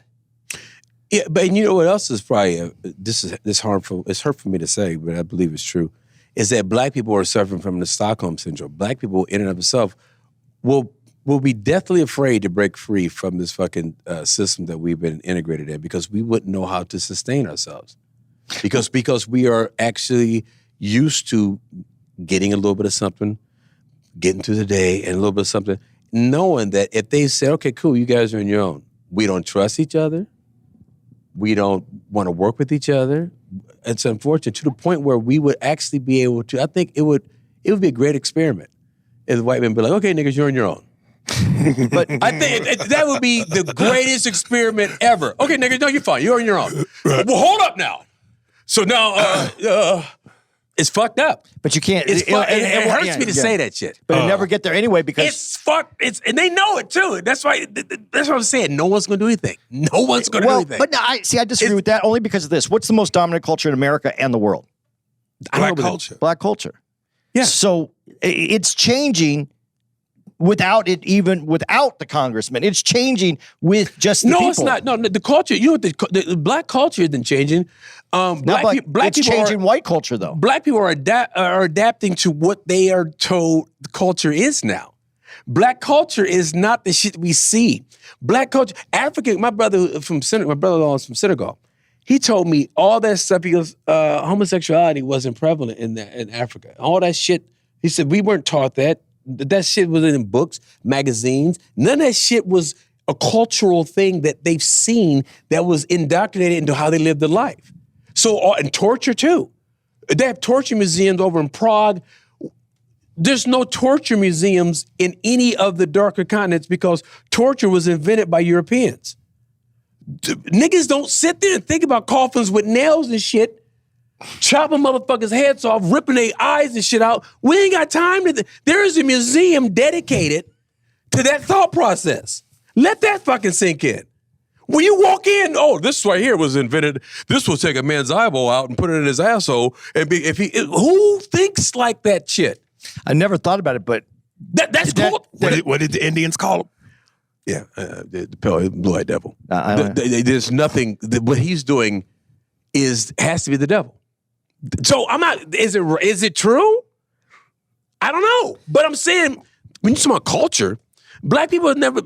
Yeah, but you know what else is probably this harmful? It's hurt for me to say, but I believe it's true. Is that black people are suffering from the Stockholm syndrome. Black people, in and of itself, will be deathly afraid to break free from this fucking system that we've been integrated in, because we wouldn't know how to sustain ourselves. Because we are actually used to getting a little bit of something, getting through the day, and a little bit of something, knowing that if they say, okay, cool, you guys are on your own, we don't trust each other, we don't want to work with each other. It's unfortunate to the point where we would actually be able to, I think it would be a great experiment if the white men be like, okay, niggas, you're on your own. But I think that would be the greatest experiment ever. Okay, nigga, no, you're fine. You're on your own. Well, hold up now. So now, it's fucked up. But you can't. It hurts me to say that shit. But it never get there anyway because it's fucked. And they know it too. That's why. That's what I'm saying. No one's gonna do anything. No one's gonna do anything. But no, I disagree with that only because of this. What's the most dominant culture in America and the world? Black culture. Black culture. Yeah. So it's changing. Without the congressman, it's changing with just the people. No, it's not. No, the culture. You know what? The black culture isn't changing. Black it's people changing white culture, though. Black people are adapting to what they are told the culture is now. Black culture is not the shit we see. Black culture, African. My brother-in-law is from Senegal. He told me all that stuff because homosexuality wasn't prevalent in Africa. All that shit. He said we weren't taught that. That shit was in books, magazines. None of that shit was a cultural thing that they've seen that was indoctrinated into how they lived their life. So, and torture too. They have torture museums over in Prague. There's no torture museums in any of the darker continents because torture was invented by Europeans. Niggas don't sit there and think about coffins with nails and shit, chopping motherfuckers' heads off, ripping their eyes and shit out. We ain't got time to. There is a museum dedicated to that thought process. Let that fucking sink in. When you walk in, this right here was invented. This will take a man's eyeball out and put it in his asshole. And who thinks like that shit? I never thought about it, but that's cool. What did the Indians call him? Yeah, the blue-eyed devil. There's nothing. What he's doing has to be the devil. So I'm not. Is it true? I don't know. But I'm saying when you talk about culture, black people have never.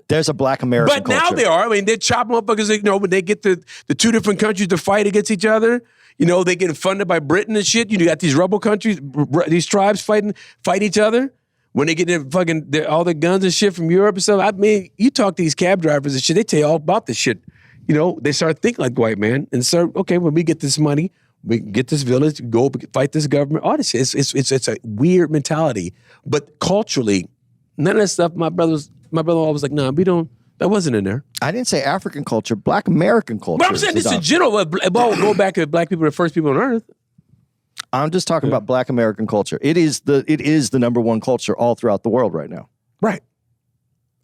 There's a black American culture. But now they are. I mean, they're chopping motherfuckers. When they get the two different countries to fight against each other. They getting funded by Britain and shit. You got these rebel countries, these tribes fight each other when they get all their guns and shit from Europe and stuff. I mean, you talk to these cab drivers and shit, they tell you all about this shit. They start thinking like the white man and start, okay, when we get this money, we can get this village, go fight this government, all this shit. It's a weird mentality. But culturally, none of that stuff, my brother-in-law was like, nah, that wasn't in there. I didn't say African culture, Black American culture. But I'm saying this in general. Go back to black people, the first people on earth. I'm just talking about Black American culture. It is the number one culture all throughout the world right now. Right.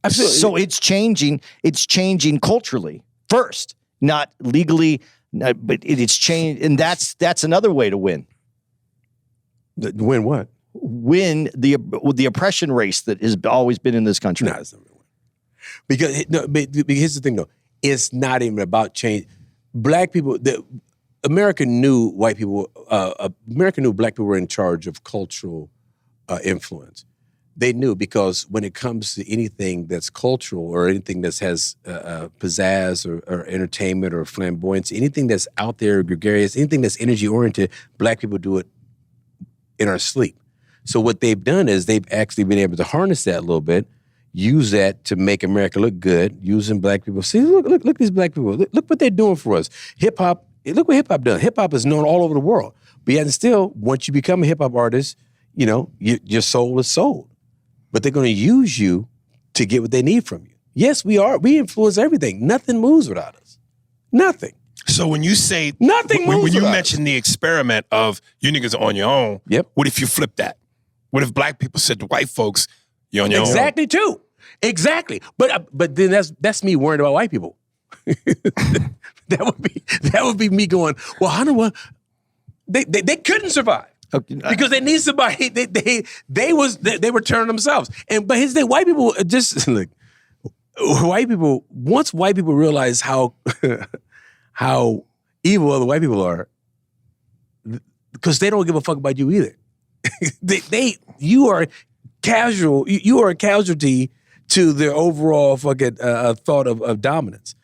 Absolutely. So it's changing. It's changing culturally first, not legally, but it's changed, and that's another way to win. Win what? Win the oppression race that has always been in this country. No, it's not. Because here's the thing, though. It's not even about change. Black people, America knew white people, America knew black people were in charge of cultural influence. They knew because when it comes to anything that's cultural or anything that has pizzazz or entertainment or flamboyance, anything that's out there, gregarious, anything that's energy-oriented, black people do it in our sleep. So what they've done is they've actually been able to harness that a little bit, use that to make America look good, using black people. See, look these black people. Look what they're doing for us. Hip-hop, look what hip-hop does. Hip-hop is known all over the world. But yet still, once you become a hip-hop artist, your soul is sold. But they're going to use you to get what they need from you. Yes, we influence everything. Nothing moves without us. Nothing. So when you say nothing moves when you without mention the experiment of you niggas are on your own, yep. What if you flip that? What if black people said to white folks, you're on your own? Exactly too. Exactly. But then that's me worrying about white people. that would be me going, well, I don't know what they couldn't survive. Okay. Because they need somebody. They were turning themselves. But his thing, white people just like once white people realize how evil other white people are, because they don't give a fuck about you either. You are casual. You are a casualty to their overall fucking thought of dominance.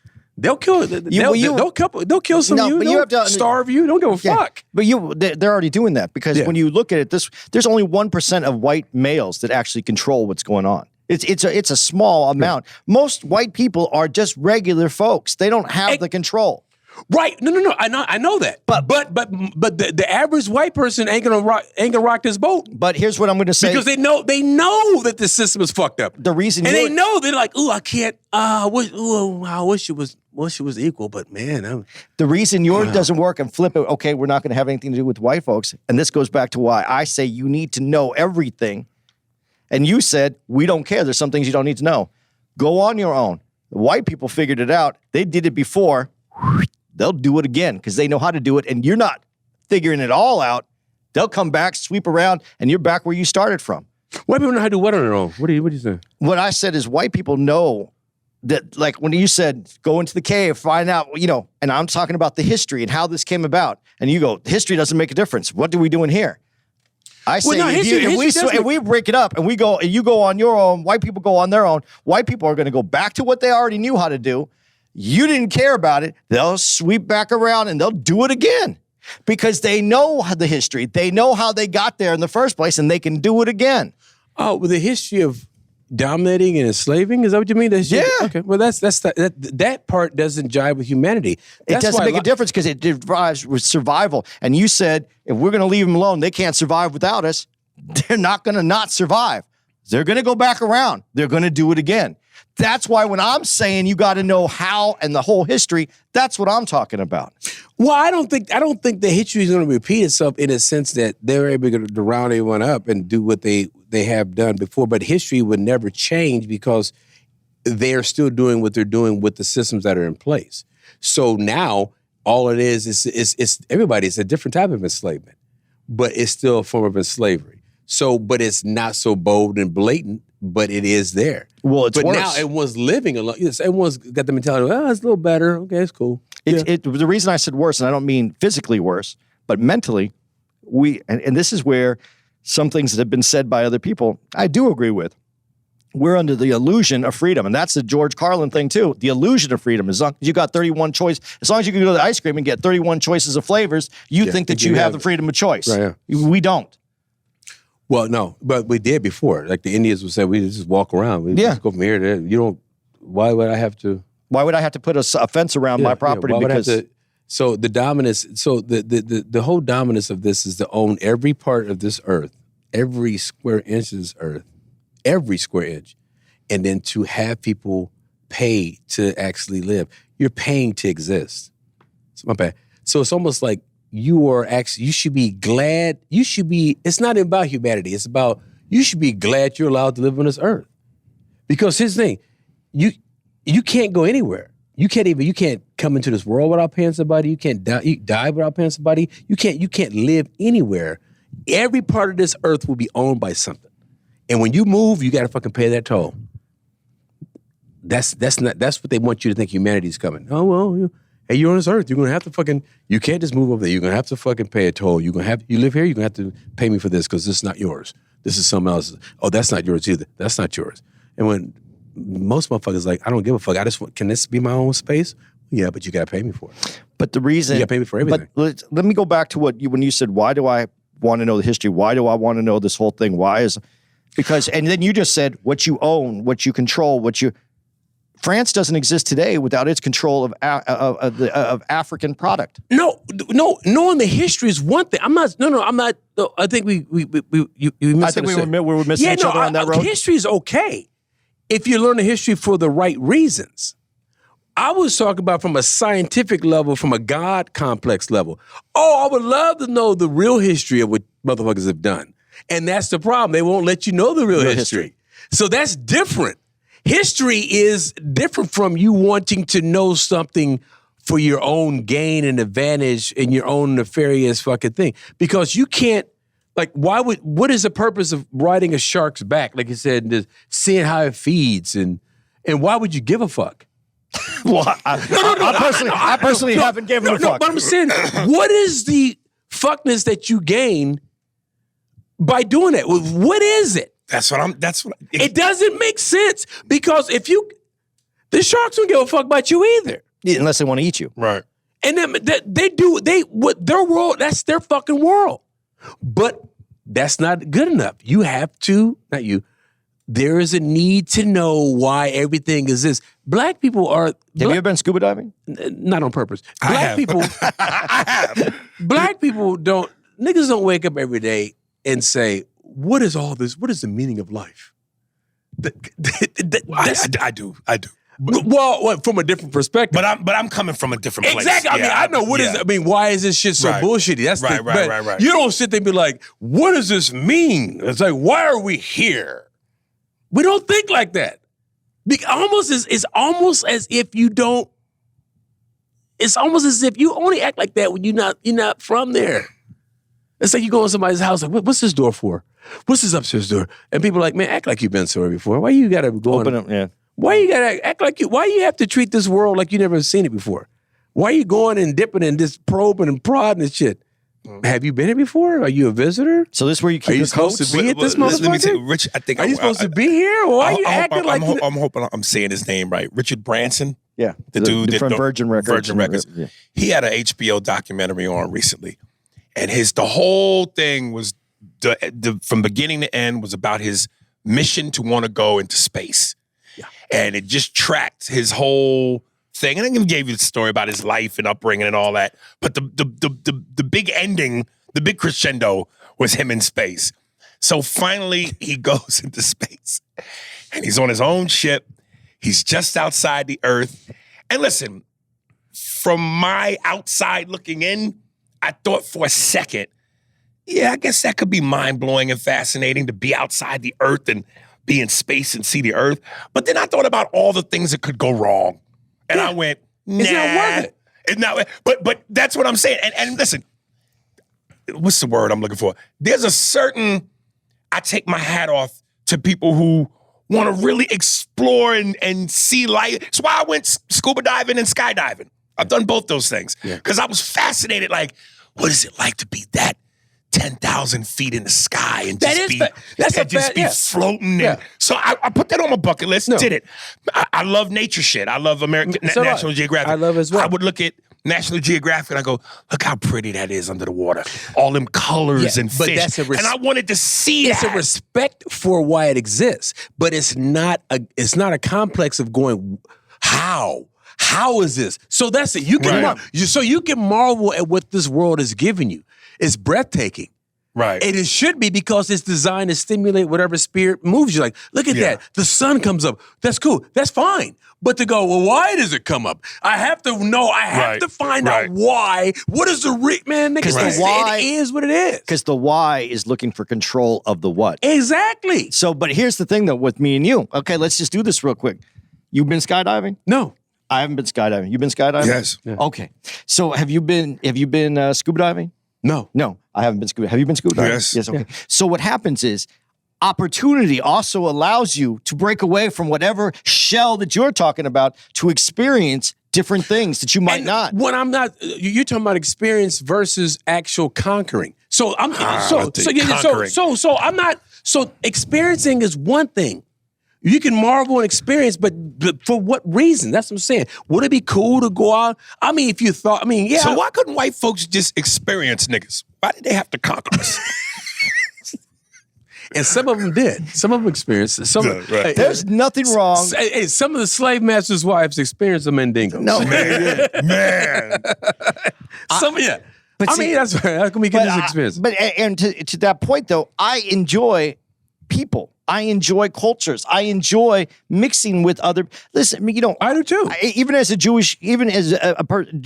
They'll kill. They'll kill some of you. They'll starve you. Don't give a fuck. But they're already doing that because when you look at it, there's only 1% of white males that actually control what's going on. It's a small amount. Most white people are just regular folks. They don't have the control. Right? No. I know that. But the average white person ain't gonna rock this boat. But here's what I'm going to say: because they know that the system is fucked up. The reason, and they know they're like, ooh, I can't. I wish it was equal, but man, the reason yours doesn't work and flip it. Okay, we're not going to have anything to do with white folks, and this goes back to why I say you need to know everything. And you said we don't care. There's some things you don't need to know. Go on your own. The white people figured it out. They did it before. They'll do it again because they know how to do it, and you're not figuring it all out. They'll come back, sweep around, and you're back where you started from. White people know how to do what on their own? What do you say? What I said is white people know that, like when you said go into the cave, find out, and I'm talking about the history and how this came about, and you go, history doesn't make a difference. What are we doing here? I say if we break it up and we go, and you go on your own, white people go on their own. White people are going to go back to what they already knew how to do. You didn't care about it. They'll sweep back around and they'll do it again because they know the history. They know how they got there in the first place, and they can do it again. Oh, with the history of dominating and enslaving? Is that what you mean? Yeah. Okay. Well, that part doesn't jive with humanity. It doesn't make a difference because it drives with survival. And you said if we're going to leave them alone, they can't survive without us. They're not going to not survive. They're going to go back around. They're going to do it again. That's why when I'm saying you got to know how and the whole history, that's what I'm talking about. Well, I don't think the history is going to repeat itself in a sense that they were able to round everyone up and do what they have done before. But history would never change because they're still doing what they're doing with the systems that are in place. So now all it is everybody's a different type of enslavement, but it's still a form of slavery. So, but it's not so bold and blatant, but it is there. Well, it's worse. But now everyone's living alone. Yes, everyone's got the mentality, it's a little better. Okay, it's cool. The reason I said worse, and I don't mean physically worse, but mentally, and this is where some things that have been said by other people, I do agree with. we're under the illusion of freedom. And that's the George Carlin thing too. The illusion of freedom. As long as you got 31 choice, as long as you can go to the ice cream and get 31 choices of flavors, you think that you have the freedom of choice. Right, We don't. Well, no, but we did before. Like the Indians would say, we just walk around. We just go from here to there. You don't, why would I have to? Why would I have to put a fence around my property? Why would because I have to, so the dominance, so the whole dominance of this is to own every part of this earth, every square inch of this earth, every square inch, and then to have people pay to actually live. You're paying to exist. It's my bad. So it's almost like you should be glad, it's not about humanity, it's about, you should be glad you're allowed to live on this earth. Because here's the thing, you can't go anywhere. You can't come into this world without paying somebody, you can't die without paying somebody, you can't live anywhere. Every part of this earth will be owned by something. And when you move, you gotta fucking pay that toll. That's what they want you to think humanity's coming. Oh, well, hey, you're on this earth. You're gonna have to fucking. You can't just move over there. You're gonna have to fucking pay a toll. You live here. You're gonna have to pay me for this because this is not yours. This is someone else's. Oh, that's not yours either. That's not yours. And when most motherfuckers like, I don't give a fuck. Can this be my own space? Yeah, but you gotta pay me for it. But the reason you gotta pay me for everything. But let me go back to when you said, why do I want to know the history? Why do I want to know this whole thing? And then you just said what you own, what you control, France doesn't exist today without its control of African product. No. Knowing the history is one thing. I'm not. I think we I think we were missing each other on that road. History is okay if you learn the history for the right reasons. I was talking about from a scientific level, from a God complex level. Oh, I would love to know the real history of what motherfuckers have done, and that's the problem. They won't let you know the real history. So that's different. History is different from you wanting to know something for your own gain and advantage in your own nefarious fucking thing. Because you can't, like, what is the purpose of riding a shark's back? Like you said, just seeing how it feeds and why would you give a fuck? Well, I personally haven't given a fuck. But I'm saying, what is the fuckness that you gain by doing that? What is it? It doesn't make sense because the sharks don't give a fuck about you either. Yeah, unless they want to eat you. Right. And then their world, that's their fucking world. But that's not good enough. You have to, not you, there is a need to know why everything is this. Black people are... Have you ever been scuba diving? Not on purpose. I have. Black people niggas don't wake up every day and say, what is all this? What is the meaning of life? I do. Well, from a different perspective. But I'm coming from a different place. Exactly. I know what is. I mean, why is this shit so bullshitty? That's right. You don't sit there and be like, what does this mean? It's like, why are we here? We don't think like that. It's almost as if you don't. It's almost as if you only act like that when you're not from there. It's like you go in somebody's house, like, what's this door for? What's this upstairs door? And people are like, man, act like you've been somewhere before. Why you gotta go open up? Yeah. Why you gotta act like you? Why you have to treat this world like you never seen it before? Why are you going and dipping and just probing and prodding and shit? Have you been here before? Are you a visitor? So this is where you keep your supposed coats? to be at this motherfucker? Let me say, Rich, I think are you supposed to be here? Or why are you acting like? I'm hoping I'm saying his name right. Richard Branson. Yeah, the dude from Virgin Records. Virgin Records. Yeah. He had an HBO documentary on recently, and the whole thing was from beginning to end was about his mission to want to go into space. Yeah. And it just tracked his whole thing. And I even gave you the story about his life and upbringing and all that. But the big ending, the big crescendo was him in space. So finally he goes into space and he's on his own ship. He's just outside the Earth. And listen, from my outside looking in, I thought for a second, yeah, I guess that could be mind-blowing and fascinating to be outside the Earth and be in space and see the Earth. But then I thought about all the things that could go wrong. And I went, nah. It's not worth it. It's not, but that's what I'm saying. And listen, what's the word I'm looking for? There's a certain, I take my hat off to people who want to really explore and see life. That's why I went scuba diving and skydiving. I've done both those things because I was fascinated. Like, what is it like to be that 10,000 feet in the sky and That just is be, fa- that's a and just fact, be yeah. floating. Yeah. And, so I put that on my bucket list. No. Did it. I love nature shit. I love American So do I. National Geographic. I love as well. I would look at National Geographic and I go, look how pretty that is under the water. All them colors and but fish. that's And I wanted to see It's that. a respect for why it exists, but it's not a complex of going, how is this? So that's it. You can Right. so you can marvel at what this world is giving you. It's breathtaking. Right. And it should be because it's designed to stimulate whatever spirit moves you. Like, look at that. The sun comes up. That's cool. That's fine. But to go, well, why does it come up? I have to know. I have Right. to find out why. What is the man? Because the why- it is what it is. Because the why is looking for control of the what. Exactly. So, but here's the thing though, with me and you. Okay, let's just do this real quick. You've been skydiving? No. I haven't been skydiving. You've been skydiving? Yes. Okay. So have you been scuba diving? No. No, I haven't been scuba. Have you been scuba diving? Yes. Yes. Okay. So what happens is opportunity also allows you to break away from whatever shell that you're talking about to experience different things that you might And not. When I'm not, you're talking about experience versus actual conquering. So I'm conquering. so I'm not. So experiencing is one thing. You can marvel and experience, but for what reason? That's what I'm saying. Would it be cool to go out? I mean, if you thought, yeah. So why couldn't white folks just experience niggas? Why did they have to conquer us? And some of them did. Some of them experienced it. Some, Right. There's nothing wrong. Hey, some of the slave masters' wives experienced the mandingo. No, Man. Some, yeah. But I see- mean, that's right. How can we get this experience? But and to that point though, I enjoy people. I enjoy cultures. I enjoy mixing with other. Listen, you know, I do too. Even as a Jewish, even as a person,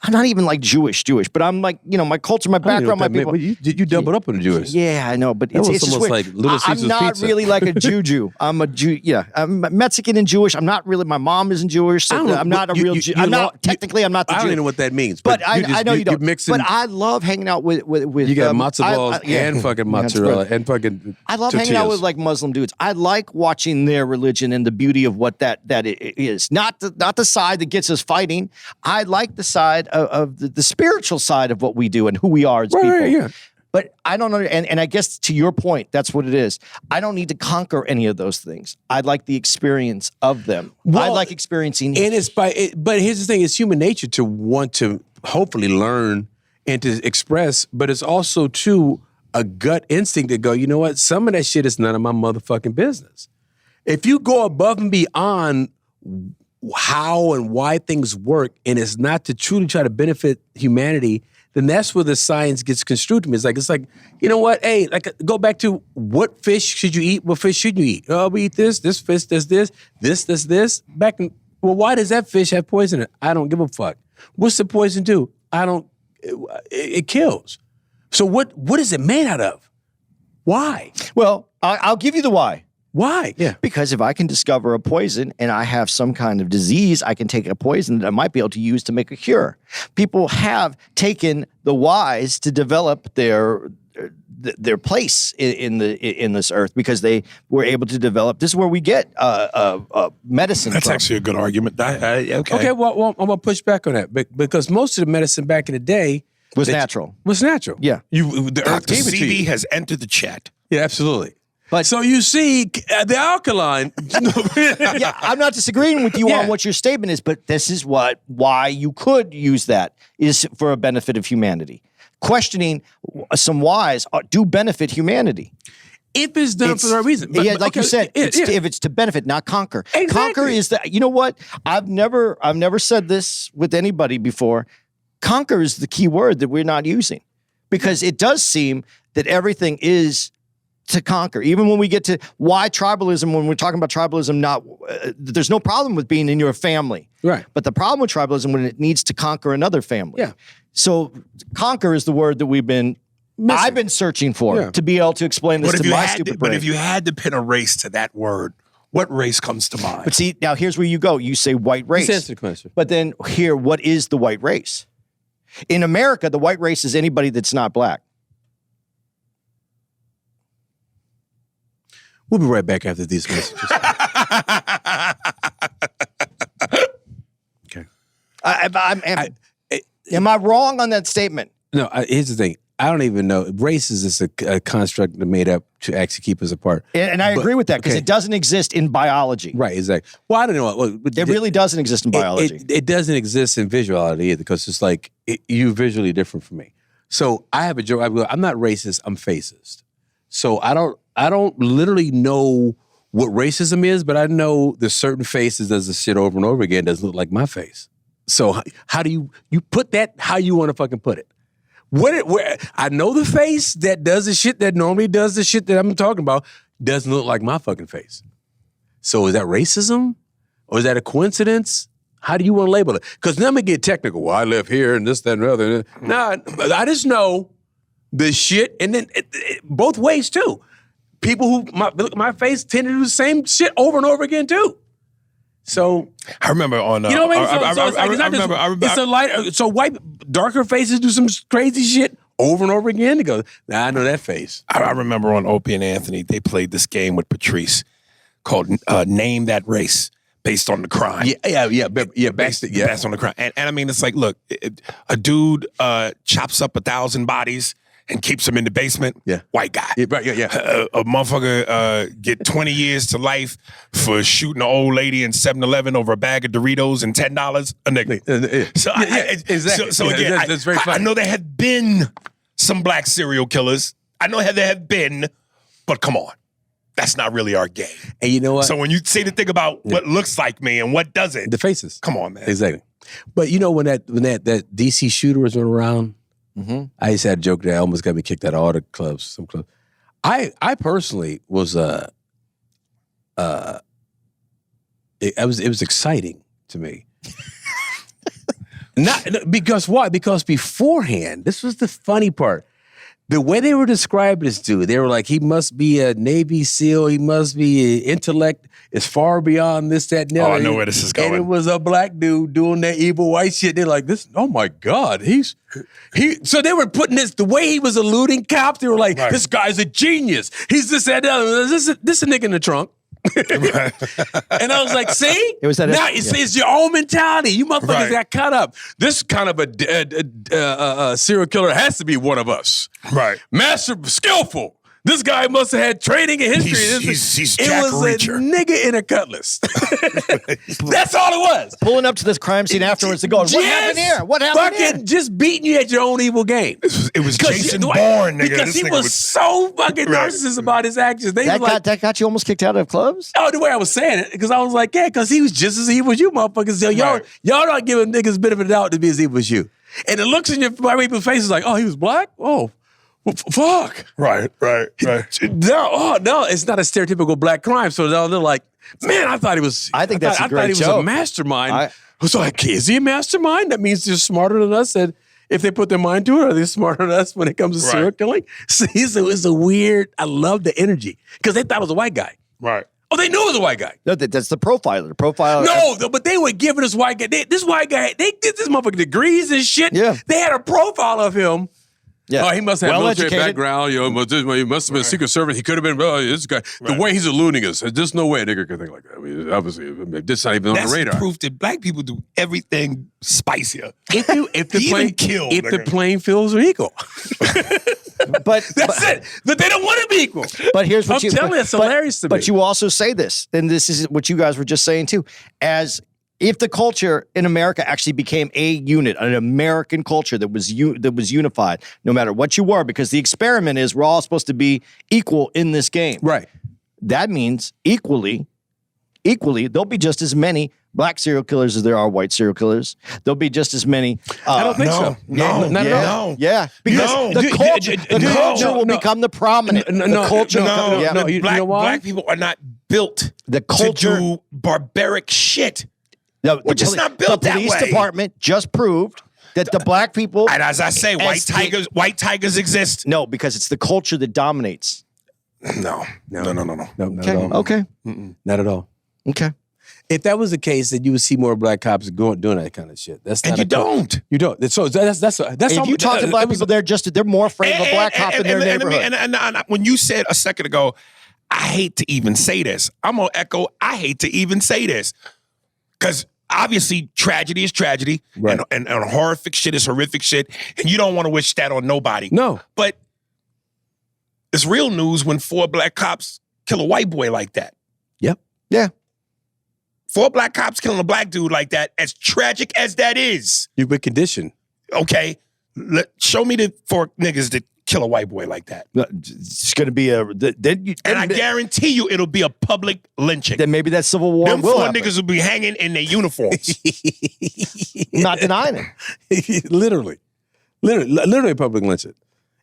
I'm not even like Jewish, but I'm like, you know, my culture, my I don't know background, my what that people. meant, but you doubled up on the Jewish. Yeah, I know, but That it's was just almost weird. like Little Caesar's I'm not pizza. really like a Jew. I'm a Jew. Yeah, I'm Mexican and Jewish. I'm not really. My mom isn't Jewish, so I don't know, I'm not a you- real you- Jew. you I'm lo- not technically. I'm not the I Jew. don't even know what that means. But I know you don't. You're mixing. But I love hanging out with. You got matzo I- balls yeah. and fucking That's mozzarella right. and fucking I love hanging out tortillas. with like Muslim dudes. I like watching their religion and the beauty of what that is. Not the side that gets us fighting. I like the side of the spiritual side of what we do and who we are as people. Right, yeah. But I don't know, and I guess to your point, that's what it is. I don't need to conquer any of those things. I like the experience of them. I Well, like experiencing. And it's but here's the thing: it's human nature to want to hopefully learn and to express, but it's also too a gut instinct to go. You know what? Some of that shit is none of my motherfucking business. If you go above and beyond how and why things work, and it's not to truly try to benefit humanity, then that's where the science gets construed to me. It's like, you know what? Hey, like go back to what fish should you eat? What fish should you eat? Oh, we eat this fish does this. Back in, well, why does that fish have poison in it? I don't give a fuck. What's the poison do? It kills. So what is it made out of? Why? Well, I'll give you the why. Why? Yeah. Because if I can discover a poison and I have some kind of disease, I can take a poison that I might be able to use to make a cure. People have taken the whys to develop their place in this earth because they were able to develop. This is where we get medicine. That's from. actually a good argument. Okay. Okay, well, I'm gonna push back on that because most of the medicine back in the day was natural. Was natural. Yeah. The earth Dr. gave it to CD you. has entered the chat. Yeah, absolutely. But so you see, the alkaline. yeah, I'm not disagreeing with you on what your statement is, but this is why you could use that is for a benefit of humanity. Questioning some whys do benefit humanity. If it's done for the right reason. Like you said, if it's to benefit, not conquer. Exactly. Conquer is you know what? I've never said this with anybody before. Conquer is the key word that we're not using because it does seem that everything is to conquer. Even when we get to why tribalism, when we're talking about tribalism, there's no problem with being in your family. Right. But the problem with tribalism when it needs to conquer another family. Yeah. So conquer is the word that I've been searching for to be able to explain this to my stupid brain. But if you had to pin a race to that word, what race comes to mind? But see, now here's where you go. You say white race. Let's answer the question. But then here, what is the white race? In America, the white race is anybody that's not black. We'll be right back after these messages. Okay. Am I wrong on that statement? No, here's the thing. I don't even know. Race is just a construct made up to actually keep us apart. And I agree with that because it doesn't exist in biology. Right, exactly. Well, I don't know. It really doesn't exist in biology. It doesn't exist in visuality either because it's like you're visually different from me. So I have a joke. I'm not racist. I'm facist. So I don't literally know what racism is, but I know there's certain faces does this shit over and over again doesn't look like my face. So how do you put that how you want to fucking put it? Where I know the face that does the shit that normally does the shit that I'm talking about doesn't look like my fucking face. So is that racism? Or is that a coincidence? How do you want to label it? Because then I'm going to get technical. Well, I live here and this, that, and the other. Nah, I just know the shit, and then both ways too. People who look at my face tend to do the same shit over and over again too. So I remember on you know what I mean? It's a light. So white darker faces do some crazy shit over and over again. They go, nah, I know that face. I remember on Opie and Anthony, they played this game with Patrice called Name That Race, based on the crime. Based on the crime. And I mean, it's like, look, a dude chops up 1,000 bodies and keeps them in the basement. Yeah. White guy. Yeah, right, yeah. A motherfucker get 20 years to life for shooting an old lady in 7-Eleven over a bag of Doritos and $10 a nigga. So exactly. So again, that's very funny. I know there have been some black serial killers. I know there have been, but come on. That's not really our game. And you know what? So when you say the thing about what looks like me and what doesn't, the faces. Come on, man. Exactly. But you know when that DC shooter was running around, I used to have a joke that I almost got me kicked out of all the clubs. Some clubs. I personally was it was exciting to me. Not because why? Because beforehand, this was the funny part. The way they were describing this dude, they were like, he must be a Navy SEAL. He must be intellect is far beyond this, that, and the other. I know where this is going. And it was a black dude doing that evil white shit. They're like, this, oh my God, so they were putting this, the way he was eluding cops, they were like, this guy's a genius. He's this, that, this a nigga in the trunk. And I was like, see? It was that now it's your own mentality. You motherfuckers got caught up. This kind of a serial killer has to be one of us. Right. Master, skillful. This guy must have had training in history. He's it Jack was Reacher. A nigga in a cutlass. That's all it was. Pulling up to this crime scene afterwards and going, what happened here? What happened here? Just beating you at your own evil game. It was Jason Bourne, nigga. Because he was so fucking narcissist about his actions. That got you almost kicked out of clubs? Oh, the way I was saying it, because I was like, yeah, because he was just as evil as you motherfuckers. So y'all not giving niggas benefit of the doubt to be as evil as you. And the looks in your people's faces like, oh, he was black? Oh. Fuck. Right. No, it's not a stereotypical black crime. So they're like, man, I thought he was. I think that's a great I thought he was joke. a mastermind. So like, is he a mastermind? That means they're smarter than us. And if they put their mind to it, are they smarter than us when it comes to serial killing? So it's a weird. I love the energy because they thought it was a white guy. Right. Oh, they knew it was a white guy. No, that's the profiler. The profiler. No, but they were giving this white guy. This white guy. They did this motherfucker degrees and shit. Yeah. They had a profile of him. Yeah. Oh, he must have military educated background. You know, he must have been a Secret Service. He could have been. This guy. The way he's eluding us, there's no way a nigga can think like that. I mean, obviously, this not even on the radar. That's proof that black people do everything spicier. If the playing fields are equal, but that's it. But they don't want to be equal. But here's what I'm telling you, it's hilarious to me. But you also say this, and this is what you guys were just saying too, as if the culture in America actually became a unit, an American culture that was unified, no matter what you were, because the experiment is we're all supposed to be equal in this game. Right. That means equally, there'll be just as many black serial killers as there are white serial killers. There'll be just as many. I don't think so. No. Yeah, because the culture will become the prominent. The culture. You know why? Black people are not built The culture. to do barbaric shit. We're just not built the that police way. department just proved that the black people. And as I say, white tigers exist. No, because it's the culture that dominates. No. Not Okay. at all. Okay. Not at all. Okay. If that was the case, then you would see more black cops doing that kind of shit. That's not And you don't. You don't. So that's If you talk to black people, they're more afraid of a black cop in their neighborhood. And when you said a second ago, I hate to even say this. I'm gonna echo. I hate to even say this because obviously tragedy is tragedy, Right. and horrific shit is horrific shit, and you don't want to wish that on nobody. No. But it's real news when 4 black cops kill a white boy like that. Yep. Yeah. 4 black cops killing a black dude like that, as tragic as that is. You've been conditioned. Okay, show me the 4 niggas that kill a white boy like that. It's going to be and I guarantee you it'll be a public lynching. then maybe that Civil War Them will 4 happen. niggas will be hanging in their uniforms. Not denying it. literally public lynching.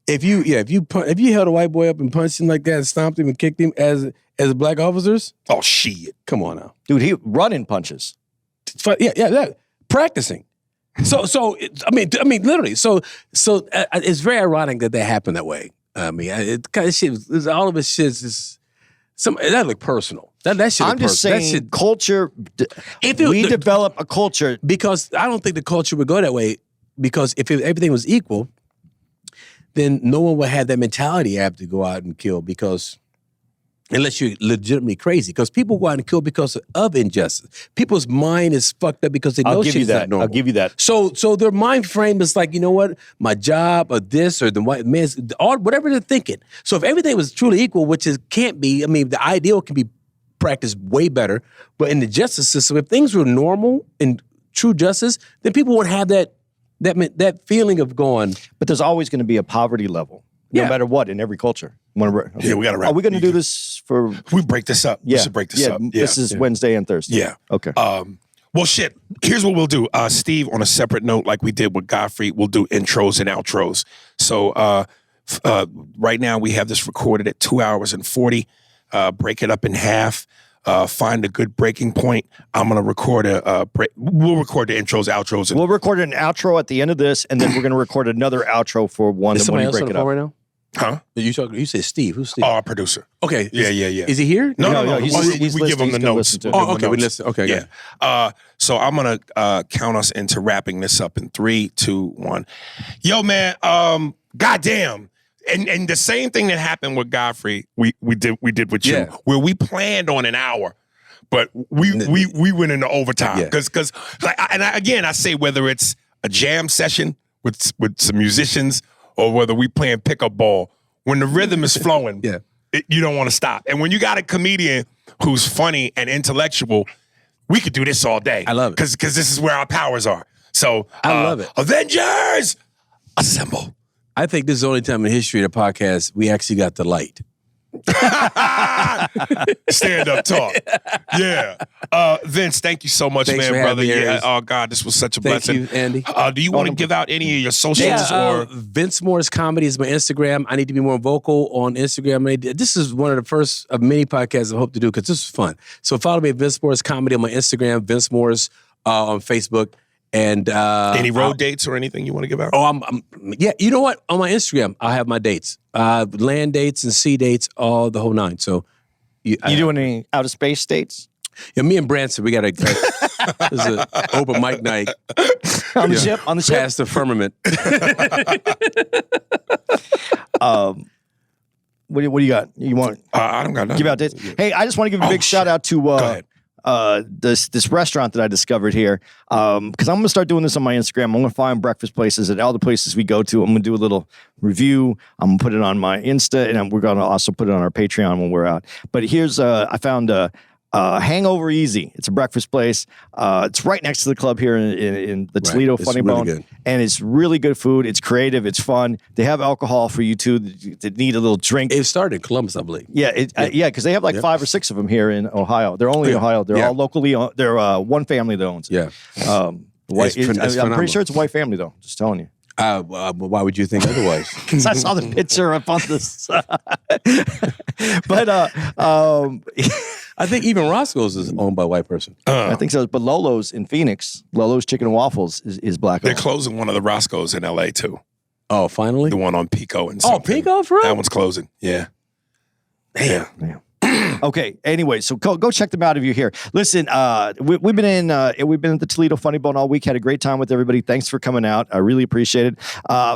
If you held a white boy up and punched him like that and stomped him and kicked him as black officers, Oh, shit. come on now. Dude, he running punches. Yeah, practicing. So I mean, literally. So it's very ironic that happened that way. I mean, it kind of shit. All of his shit is that look personal. That shit. I'm just saying, culture. We develop a culture because I don't think the culture would go that way. Because if everything was equal, then no one would have that mentality after to go out and kill. Because unless you're legitimately crazy, because people go out and kill because of injustice. People's mind is fucked up because they know shit's not normal. I'll give you that. So their mind frame is like, you know what, my job or this or the white man's, whatever they're thinking. So if everything was truly equal, which it can't be, I mean, the ideal can be practiced way better. But in the justice system, if things were normal and true justice, then people would have that feeling of going. But there's always going to be a poverty level, no matter what, in every culture. Yeah, we got to wrap. Are we going to do this for? We break this up. Yeah, We should break this up. Yeah. This is Wednesday and Thursday. Yeah. Okay. Well, shit. Here's what we'll do. Steve, on a separate note, like we did with Godfrey, we'll do intros and outros. So right now we have this recorded at 2 hours and 40. Break it up in half. Find a good breaking point. I'm gonna record we'll record the intros, outros. And we'll record an outro at the end of this, and then we're going to record another outro for one. Is somebody else on break the it up phone right now? Huh? You said Steve. Who's Steve? Our producer. Okay. Yeah. Is he here? No. He's We give him the notes. Oh, okay. We listen. Okay. Yeah. So I'm gonna count us into wrapping this up in 3, 2, 1. Yo, man. Goddamn. And the same thing that happened with Godfrey, we did with you, where we planned on an hour, but we went into overtime because I say whether it's a jam session with some musicians or whether we playing pickup ball, when the rhythm is flowing, you don't want to stop. And when you got a comedian who's funny and intellectual, we could do this all day. I love it because this is where our powers are. So I love it. Avengers, assemble. I think this is the only time in history of the podcast we actually got the light. Stand up talk. Yeah. Vince, thank you so much, Thanks man, for brother. having me, Yeah. Aries. Oh, God, this was such a Thank blessing. you, Andy. Do you want to give out any of your socials or? Vince Moore's Comedy is my Instagram. I need to be more vocal on Instagram. This is one of the first of many podcasts I hope to do because this is fun. So follow me at Vince Moore's Comedy on my Instagram, Vince Moore's on Facebook. And any road dates or anything you want to give out? Oh, yeah. You know what? On my Instagram, I'll have my dates, land dates and sea dates, all the whole nine. So you doing any out of space states? Yeah, me and Branson, we got a there's an open mic night on the ship. Past the firmament. What do you got? You want? I don't got nothing. Give out dates. Hey, I just want to give a big shout out to this restaurant that I discovered here, because I'm going to start doing this on my Instagram. I'm going to find breakfast places at all the places we go to. I'm going to do a little review. I'm going to put it on my Insta, and we're going to also put it on our Patreon when we're out. But here's I found Hangover Easy. It's a breakfast place. It's right next to the club here in the Toledo Funny Bone. Good. And it's really good food. It's creative. It's fun. They have alcohol for you too that need a little drink. It started in Columbus, I believe. Yeah, because they have like 5 or 6 of them here in Ohio. They're only in Ohio. They're all locally owned. They're one family that owns it. Yeah. I'm pretty sure it's a white family though. Just telling you. Why would you think otherwise? Because I saw the picture up on this. But I think even Roscoe's is owned by a white person. I think so. But Lolo's in Phoenix, Lolo's Chicken and Waffles is black. They're closing one of the Roscoe's in L.A. too. Oh, finally? The one on Pico and something. Oh, Pico, for real? That one's closing. Yeah. Damn. Okay. Anyway, so go check them out if you're here. Listen, we've been at the Toledo Funny Bone all week. Had a great time with everybody. Thanks for coming out. I really appreciate it.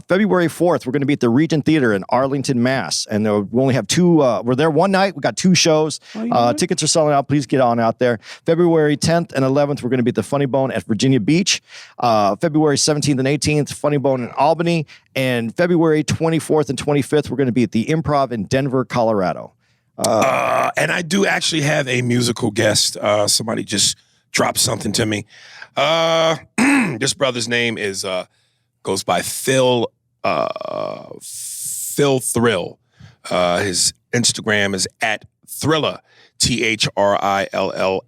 February 4th, we're going to be at the Regent Theater in Arlington, Mass. And we only have two. We're there one night. We got 2 shows. Tickets are selling out. Please get on out there. February 10th and 11th, we're going to be at the Funny Bone at Virginia Beach. February 17th and 18th, Funny Bone in Albany. And February 24th and 25th, we're going to be at the Improv in Denver, Colorado. And I do actually have a musical guest. Somebody just dropped something to me. This brother's name goes by Phil Thrill. His Instagram is at Thrilla, THRILLA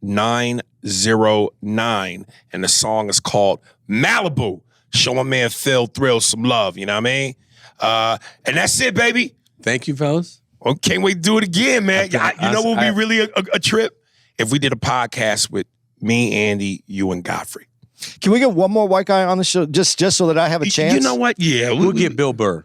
909, and the song is called Malibu. Show my man Phil Thrill some love. You know what I mean? And that's it, baby. Thank you, fellas. Well, can't wait to do it again, man. You know what would be really a trip? If we did a podcast with me, Andy, you, and Godfrey. Can we get one more white guy on the show just so that I have a chance? You know what? Yeah. We'll get Bill Burr.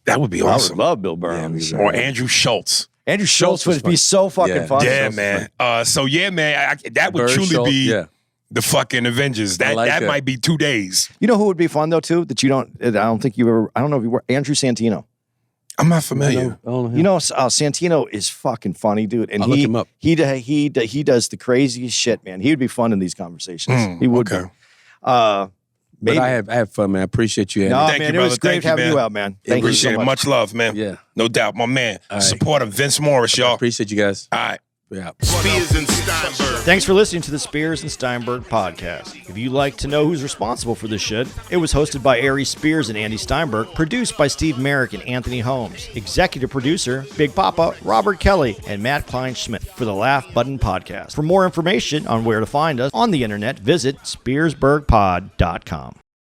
That would be awesome. I would love Bill Burr on the show. Or Andrew Schultz. Andrew Schultz would be so fucking fun. Yeah, man. That would Bird, truly Schultz, be the fucking Avengers. That might be 2 days. You know who would be fun though too? That I don't know if you were Andrew Santino. I'm not familiar. You know, Santino is fucking funny, dude. And I'll look him up. He does the craziest shit, man. He would be fun in these conversations. He would. Okay. Maybe. But I have fun, man. I appreciate you. No, Thank man, you, it was brother. great having you out, man. Thank you so Appreciate it. Much love, man. Yeah. No doubt. My man. All right. Support of Vince Morris, y'all. Appreciate you guys. All right. Yeah. Spears and Steinberg. Thanks for listening to the Spears and Steinberg podcast. If you'd like to know who's responsible for this shit, it was hosted by Ari Spears and Andy Steinberg, produced by Steve Merrick and Anthony Holmes, executive producer, Big Papa, Robert Kelly, and Matt Kleinschmidt for the Laugh Button podcast. For more information on where to find us on the internet, visit SpearsburgPod.com.